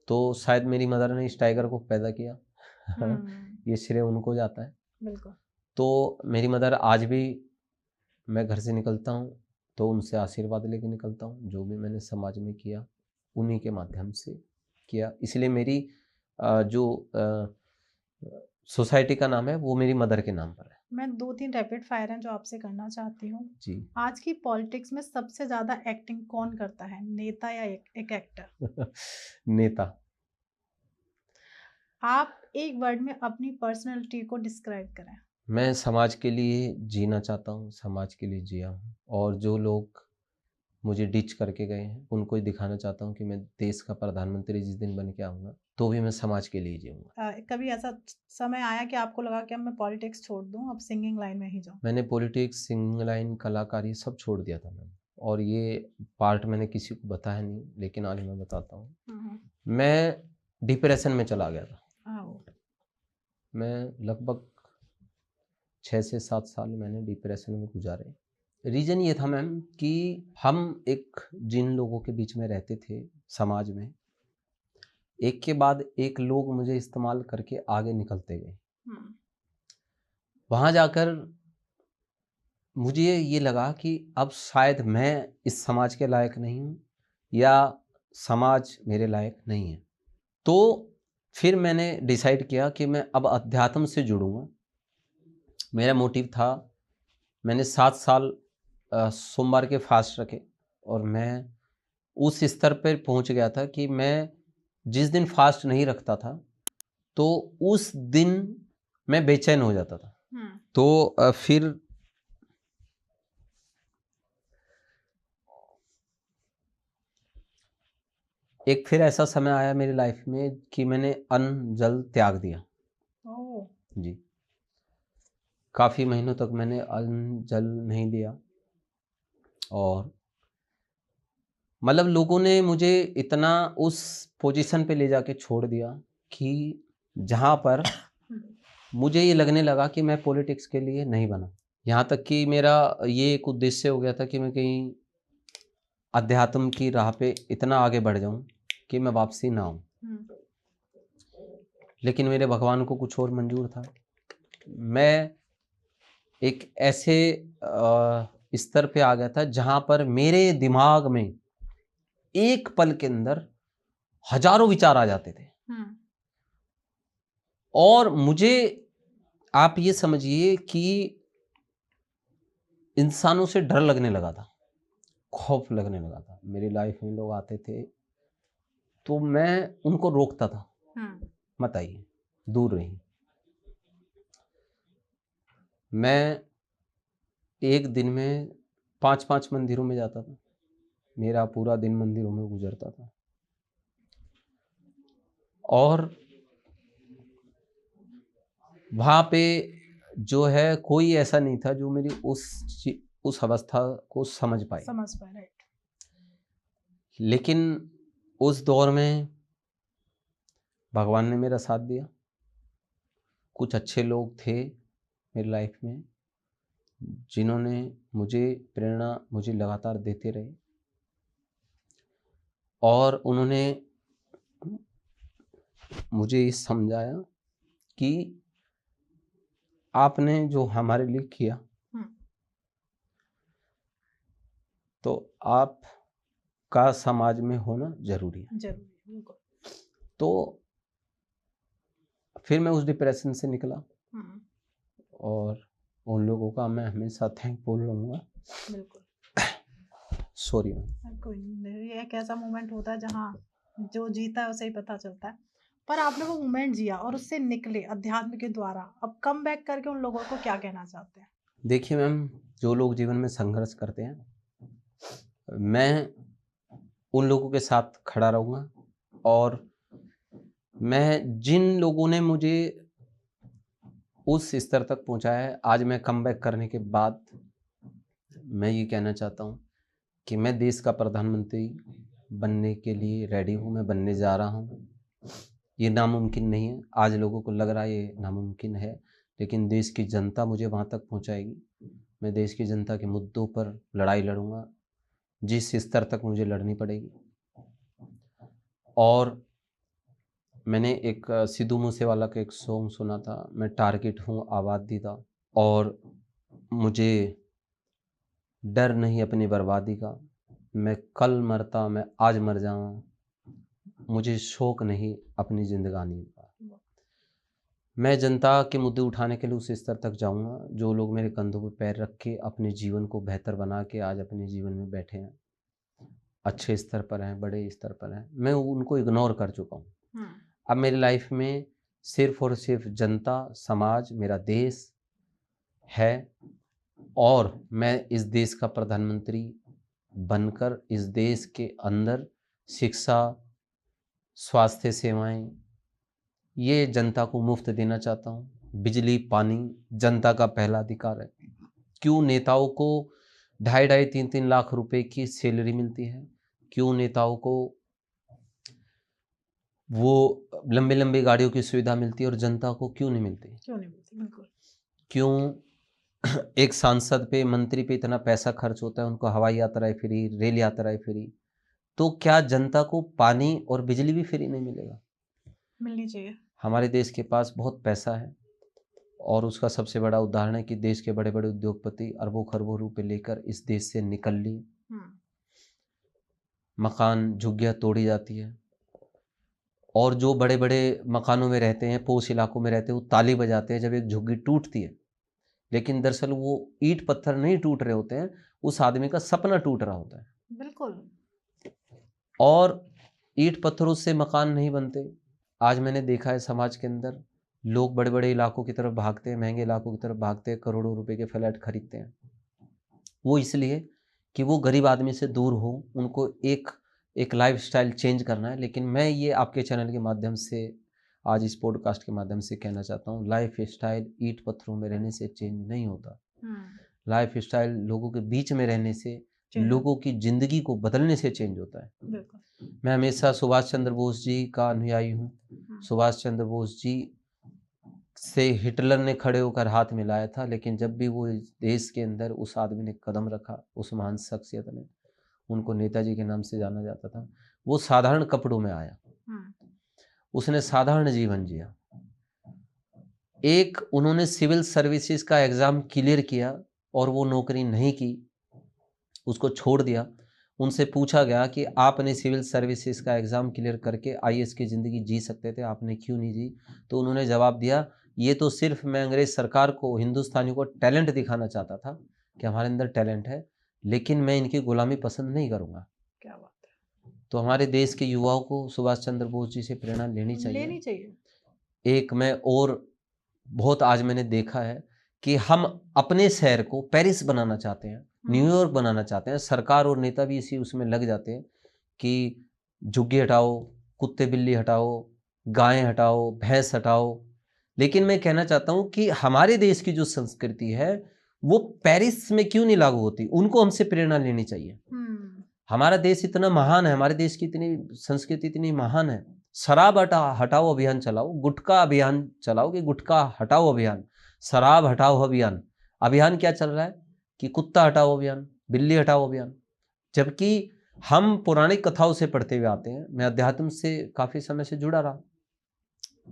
तो शायद मेरी मदर ने इस टाइगर को पैदा किया। ये श्रेय उनको जाता है। बिल्कुल। तो मेरी मदर आज भी, मैं घर से निकलता हूँ तो उनसे आशीर्वाद लेके निकलता हूँ। जो भी मैंने समाज में किया उन्हीं के माध्यम से किया, इसलिए मेरी जो सोसाइटी का नाम है वो मेरी मदर के नाम पर है। मैं 2-3 रैपिड फायर हैं जो आपसे करना चाहती हूँ। जी। आज की पॉलिटिक्स में सबसे ज्यादा एक्टिंग कौन करता है, नेता या एक एक्टर? नेता। आप एक वर्ड में अपनी पर्सनैलिटी को डिस्क्राइब करें। मैं समाज के लिए जीना चाहता हूँ, समाज के लिए जिया हूँ और जो लोग मुझे डिच करके गए हैं उनको ही दिखाना चाहता हूँ कि मैं देश का प्रधानमंत्री जिस दिन बन के आऊँगा तो भी मैं समाज के लिए जीऊँगा। कभी ऐसा समय आया कि आपको लगा कि अब मैं पॉलिटिक्स छोड़ दूं, अब सिंगिंग लाइन में ही जाऊं? मैंने पॉलिटिक्स, सिंगिंग लाइन, कलाकारी सब छोड़ दिया था मैंने, और ये पार्ट मैंने किसी को बताया नहीं, लेकिन आज मैं बताता हूँ। मैं डिप्रेशन में चला गया था। मैं लगभग 6 से 7 साल मैंने डिप्रेशन में गुजारे। रीज़न ये था मैम कि हम एक जिन लोगों के बीच में रहते थे समाज में, एक के बाद एक लोग मुझे इस्तेमाल करके आगे निकलते गए। वहाँ जाकर मुझे ये लगा कि अब शायद मैं इस समाज के लायक नहीं हूँ या समाज मेरे लायक नहीं है। तो फिर मैंने डिसाइड किया कि मैं अब अध्यात्म से जुड़ूंगा। मेरा मोटिव था, मैंने 7 साल सोमवार के फास्ट रखे और मैं उस स्तर पर पहुंच गया था कि मैं जिस दिन फास्ट नहीं रखता था तो उस दिन मैं बेचैन हो जाता था। तो फिर एक फिर ऐसा समय आया मेरी लाइफ में कि मैंने अन्न जल त्याग दिया। ओह। जी, काफ़ी महीनों तक मैंने अन्न जल नहीं लिया, और मतलब लोगों ने मुझे इतना उस पोजीशन पे ले जाके छोड़ दिया कि जहाँ पर मुझे ये लगने लगा कि मैं पॉलिटिक्स के लिए नहीं बना। यहाँ तक कि मेरा ये एक उद्देश्य हो गया था कि मैं कहीं अध्यात्म की राह पे इतना आगे बढ़ जाऊं कि मैं वापसी ना आऊं। लेकिन मेरे भगवान को कुछ और मंजूर था। मैं एक ऐसे स्तर पे आ गया था जहां पर मेरे दिमाग में एक पल के अंदर हजारों विचार आ जाते थे, और मुझे आप ये समझिए कि इंसानों से डर लगने लगा था, खौफ लगने लगा था। मेरी लाइफ में लोग आते थे तो मैं उनको रोकता था, मत आइए, दूर रहिए। मैं एक दिन में 5-5 मंदिरों में जाता था, मेरा पूरा दिन मंदिरों में गुजरता था, और वहाँ पे जो है कोई ऐसा नहीं था जो मेरी उस अवस्था को समझ पाए। राइट। लेकिन उस दौर में भगवान ने मेरा साथ दिया। कुछ अच्छे लोग थे मेरी लाइफ में जिन्होंने मुझे प्रेरणा मुझे लगातार देते रहे, और उन्होंने मुझे ये समझाया कि आपने जो हमारे लिए किया तो आप का समाज में होना जरूरी है। तो फिर मैं उस डिप्रेशन से निकला, और उन लोगों का मैं हमेशा थैंकफुल रहूँगा। बिल्कुल। सॉरी। कोई नहीं, ये एक ऐसा मोमेंट होता है जहाँ जो जीता है उसे ही पता चलता है। पर आपने वो मोमेंट जिया और उससे निकले अध्यात्म के द्वारा, अब कम बैक करके उन लोगों को क्या कहना चाहते हैं? देखिए मैम, जो लोग जीवन में संघर्ष करते हैं, मैं उन लोगों के साथ खड़ा रहूँगा, और मैं जिन लोगों ने मुझे उस स्तर तक पहुँचाया है, आज मैं कम बैक करने के बाद मैं ये कहना चाहता हूँ कि मैं देश का प्रधानमंत्री बनने के लिए रेडी हूँ, मैं बनने जा रहा हूँ। ये नामुमकिन नहीं है, आज लोगों को लग रहा है ये नामुमकिन है, लेकिन देश की जनता मुझे वहाँ तक पहुँचाएगी। मैं देश की जनता के मुद्दों पर लड़ाई लड़ूंगा, जिस स्तर तक मुझे लड़नी पड़ेगी। और मैंने एक सिद्धू मूसेवाला का एक सॉन्ग सुना था, मैं टारगेट हूँ आबादी का, और मुझे डर नहीं अपनी बर्बादी का। मैं कल मरता मैं आज मर जाऊँ, मुझे शौक नहीं अपनी जिंदगानी का। मैं जनता के मुद्दे उठाने के लिए उस स्तर तक जाऊंगा जो लोग मेरे कंधों पर पैर रख के अपने जीवन को बेहतर बना के आज अपने जीवन में बैठे हैं, अच्छे स्तर पर हैं, बड़े स्तर पर हैं। मैं उनको इग्नोर कर चुका हूँ। अब मेरी लाइफ में सिर्फ और सिर्फ जनता, समाज, मेरा देश है, और मैं इस देश का प्रधानमंत्री बनकर इस देश के अंदर शिक्षा, स्वास्थ्य सेवाएं ये जनता को मुफ्त देना चाहता हूँ। बिजली, पानी जनता का पहला अधिकार है। क्यों नेताओं को 2.5-2.5, 3-3 लाख रुपए की सैलरी मिलती है? क्यों नेताओं को वो लंबे लंबे गाड़ियों की सुविधा मिलती है और जनता को क्यों नहीं मिलती? बिल्कुल। क्यों एक सांसद पे, मंत्री पे इतना पैसा खर्च होता है, उनको हवाई यात्राएं फ्री, रेल यात्राएं फ्री, तो क्या जनता को पानी और बिजली भी फ्री नहीं मिलेगा? मिलनी चाहिए। हमारे देश के पास बहुत पैसा है, और उसका सबसे बड़ा उदाहरण है कि देश के बड़े बड़े उद्योगपति अरबों खरबों रुपए लेकर इस देश से निकल लिए। मकान, झुग्गियां तोड़ी जाती है, और जो बड़े बड़े मकानों में रहते हैं, पोश इलाकों में रहते हैं, वो ताली बजाते हैं जब एक झुग्गी टूटती है। लेकिन दरअसल वो ईंट पत्थर नहीं टूट रहे होते हैं, उस आदमी का सपना टूट रहा होता है। बिल्कुल। और ईंट पत्थरों से मकान नहीं बनते। आज मैंने देखा है समाज के अंदर लोग बड़े बड़े इलाकों की तरफ भागते हैं, महंगे इलाकों की तरफ भागते हैं, करोड़ों रुपए के फ्लैट खरीदते हैं। वो इसलिए कि वो गरीब आदमी से दूर हो, उनको एक लाइफस्टाइल चेंज करना है। लेकिन मैं ये आपके चैनल के माध्यम से, आज इस पॉडकास्ट के माध्यम से कहना चाहता हूँ, लाइफ स्टाइल ईंट पत्थरों में रहने से चेंज नहीं होता। लाइफ स्टाइल लोगों के बीच में रहने से, लोगों की जिंदगी को बदलने से चेंज होता है। मैं हमेशा सुभाष चंद्र बोस जी का अनुयायी हूँ। सुभाष चंद्र बोस जी से हिटलर ने खड़े होकर हाथ मिलाया था, लेकिन जब भी वो देश के अंदर उस आदमी ने कदम रखा, उस महान शख्सियत ने, उनको नेताजी के नाम से जाना जाता था, वो साधारण कपड़ों में आया, उसने साधारण जीवन जिया। एक उन्होंने सिविल सर्विसेज का एग्जाम क्लियर किया और वो नौकरी नहीं की, उसको छोड़ दिया। उनसे पूछा गया कि आपने सिविल सर्विसेज का एग्जाम क्लियर करके आईएएस की ज़िंदगी जी सकते थे, आपने क्यों नहीं जी? तो उन्होंने जवाब दिया, ये तो सिर्फ मैं अंग्रेज सरकार को, हिंदुस्तानियों को टैलेंट दिखाना चाहता था कि हमारे अंदर टैलेंट है, लेकिन मैं इनकी गुलामी पसंद नहीं करूँगा। क्या बात है। तो हमारे देश के युवाओं को सुभाष चंद्र बोस जी से प्रेरणा लेनी चाहिए। एक मैं और बहुत आज मैंने देखा है कि हम अपने शहर को पेरिस बनाना चाहते हैं, न्यूयॉर्क बनाना चाहते हैं। सरकार और नेता भी इसी उसमें लग जाते हैं कि झुग्गी हटाओ, कुत्ते बिल्ली हटाओ, गायें हटाओ, भैंस हटाओ। लेकिन मैं कहना चाहता हूँ कि हमारे देश की जो संस्कृति है वो पेरिस में क्यों नहीं लागू होती? उनको हमसे प्रेरणा लेनी चाहिए। हमारा देश इतना महान है, हमारे देश की इतनी संस्कृति इतनी महान है। शराब हटाओ अभियान चलाओ, गुटखा अभियान चलाओ कि गुटखा हटाओ अभियान, शराब हटाओ अभियान। अभियान क्या चल रहा है कि कुत्ता हटाओ अभियान, बिल्ली हटाओ अभियान। जबकि हम पौराणिक कथाओं से पढ़ते हुए आते हैं, मैं अध्यात्म से काफ़ी समय से जुड़ा रहा।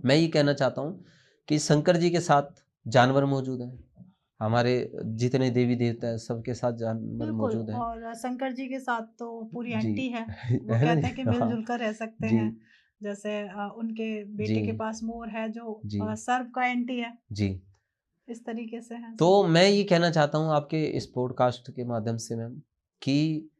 मैं ये कहना चाहता हूँ कि शंकर जी के साथ जानवर मौजूद हैं, हमारे जितने देवी देवता है सबके साथ जानवर मौजूद है, और शंकर जी के साथ तो पूरी एंटी है। वो कहते हैं कि मिलजुल कर रह सकते हैं। जैसे उनके बेटे के पास मोर है जो सर्प का एंटी है जी, इस तरीके से है। तो मैं ये कहना चाहता हूँ आपके इस पॉडकास्ट के माध्यम से मैम कि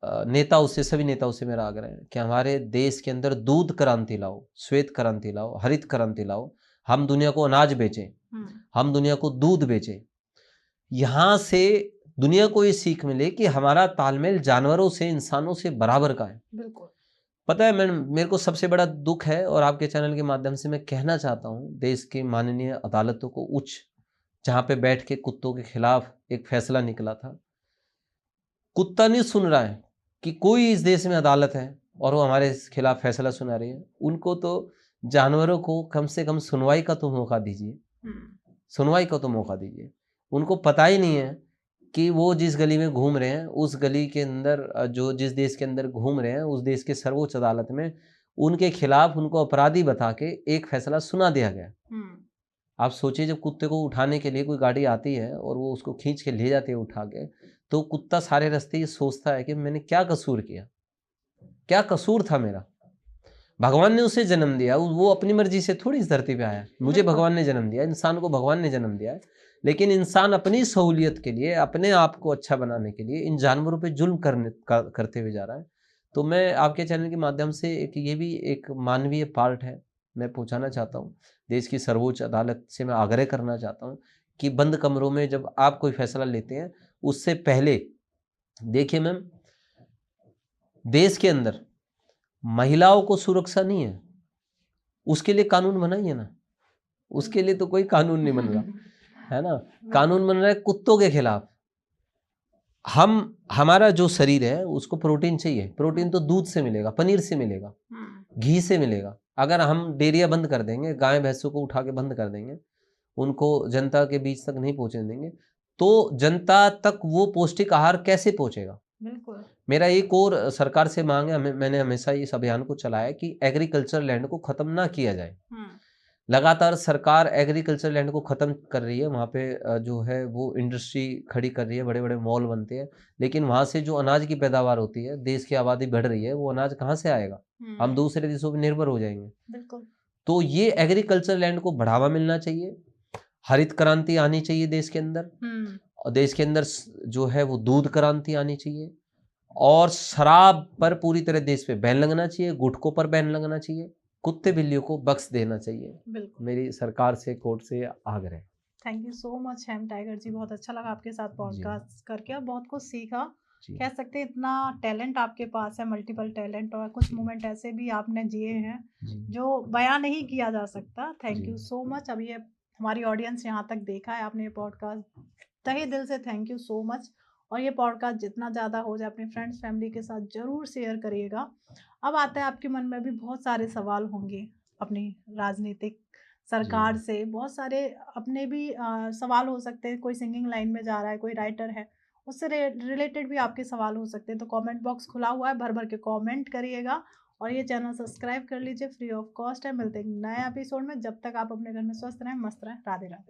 नेताओं से, सभी नेताओं से मेरा आग्रह है कि हमारे देश के अंदर दूध क्रांति लाओ, श्वेत क्रांति लाओ, हरित क्रांति लाओ। हम दुनिया को अनाज बेचें, हम दुनिया को दूध बेचें। यहाँ से दुनिया को ये सीख मिले कि हमारा तालमेल जानवरों से, इंसानों से बराबर का है। बिल्कुल। पता है मेरे को सबसे बड़ा दुख है, और आपके चैनल के माध्यम से मैं कहना चाहता हूँ, देश की माननीय अदालतों को, उच्च, जहाँ पे बैठ के कुत्तों के खिलाफ एक फैसला निकला था। कुत्ता नहीं सुन रहा है कि कोई इस देश में अदालत है और वो हमारे खिलाफ फैसला सुना रही है। उनको तो जानवरों को कम से कम सुनवाई का तो मौका दीजिए, सुनवाई का तो मौका दीजिए। उनको पता ही नहीं है कि वो जिस गली में घूम रहे हैं, उस गली के अंदर, जो जिस देश के अंदर घूम रहे हैं, उस देश के सर्वोच्च अदालत में उनके खिलाफ उनको अपराधी बता के एक फैसला सुना दिया गया। आप सोचिए, जब कुत्ते को उठाने के लिए कोई गाड़ी आती है और वो उसको खींच के ले जाती है उठा के, तो कुत्ता सारे रास्ते ये सोचता है कि मैंने क्या कसूर किया, क्या कसूर था मेरा। भगवान ने उसे जन्म दिया, वो अपनी मर्जी से थोड़ी इस धरती पे आया। मुझे भगवान ने जन्म दिया, इंसान को भगवान ने जन्म दिया है, लेकिन इंसान अपनी सहूलियत के लिए, अपने आप को अच्छा बनाने के लिए इन जानवरों पे जुल्म करते हुए जा रहा है। तो मैं आपके चैनल के माध्यम से ये भी एक मानवीय पार्ट है, मैं पहुँचाना चाहता हूँ। देश की सर्वोच्च अदालत से मैं आग्रह करना चाहता हूँ कि बंद कमरों में जब आप कोई फैसला लेते हैं, उससे पहले देखिए मैम, देश के अंदर महिलाओं को सुरक्षा नहीं है, उसके लिए कानून बनाइए ना। उसके लिए तो कोई कानून नहीं बन रहा है ना, कानून बन रहा है कुत्तों के खिलाफ। हमारा जो शरीर है उसको प्रोटीन चाहिए, प्रोटीन तो दूध से मिलेगा, पनीर से मिलेगा, घी से मिलेगा। अगर हम डेयरियां बंद कर देंगे, गाय भैंसों को उठा के बंद कर देंगे, उनको जनता के बीच तक नहीं पहुंचने देंगे, तो जनता तक वो पौष्टिक आहार कैसे पहुंचेगा। बिल्कुल। मेरा एक और सरकार से मांग है, मैंने हमेशा इस अभियान को चलाया कि एग्रीकल्चर लैंड को खत्म ना किया जाए। लगातार सरकार एग्रीकल्चर लैंड को खत्म कर रही है, वहाँ पे जो है वो इंडस्ट्री खड़ी कर रही है, बड़े बड़े मॉल बनते हैं, लेकिन वहाँ से जो अनाज की पैदावार होती है, देश की आबादी बढ़ रही है, वो अनाज कहाँ से आएगा? हम दूसरे देशों पर निर्भर हो जाएंगे। बिल्कुल। तो ये एग्रीकल्चर लैंड को बढ़ावा मिलना चाहिए, हरित क्रांति आनी चाहिए देश के अंदर, और देश के अंदर जो है वो दूध क्रांति आनी चाहिए, और शराब पर पूरी तरह देश पे बैन लगना चाहिए, गुटखों पर बैन लगना चाहिए। कुत्ते बिल्लियों को बख्श देना चाहिए। बिल्कुल। मेरी सरकार से, कोर्ट से आग्रह। थैंक यू सो मच हैम टाइगर जी, बहुत अच्छा लगा आपके साथ जी। पॉडकास्ट करके और बहुत कुछ सीखा। जी। कह सकते हैं इतना टैलेंट आपके पास है, मल्टीपल टैलेंट, और कुछ जी। मोमेंट ऐसे भी आपने जिए हैं जी। जो बयां नहीं किया जा सकता। थैंक जी। You so much. अब ये हमारी ऑडियंस यहाँ तक देखा है आपने ये पॉडकास्ट, तहे दिल से थैंक यू सो मच। और ये पॉडकास्ट जितना ज़्यादा हो जाए अपने फ्रेंड्स फैमिली के साथ ज़रूर शेयर करिएगा। अब आता है आपके मन में भी बहुत सारे सवाल होंगे अपनी राजनीतिक सरकार जी। से, बहुत सारे अपने भी सवाल हो सकते हैं। कोई सिंगिंग लाइन में जा रहा है, कोई राइटर है, उससे रिलेटेड भी आपके सवाल हो सकते हैं। तो कमेंट बॉक्स खुला हुआ है, भर भर के कमेंट करिएगा और ये चैनल सब्सक्राइब कर लीजिए, फ्री ऑफ कॉस्ट है। मिलते हैं एक नए एपिसोड में। जब तक आप अपने घर में स्वस्थ रहें, मस्त रहें। राधे राधे।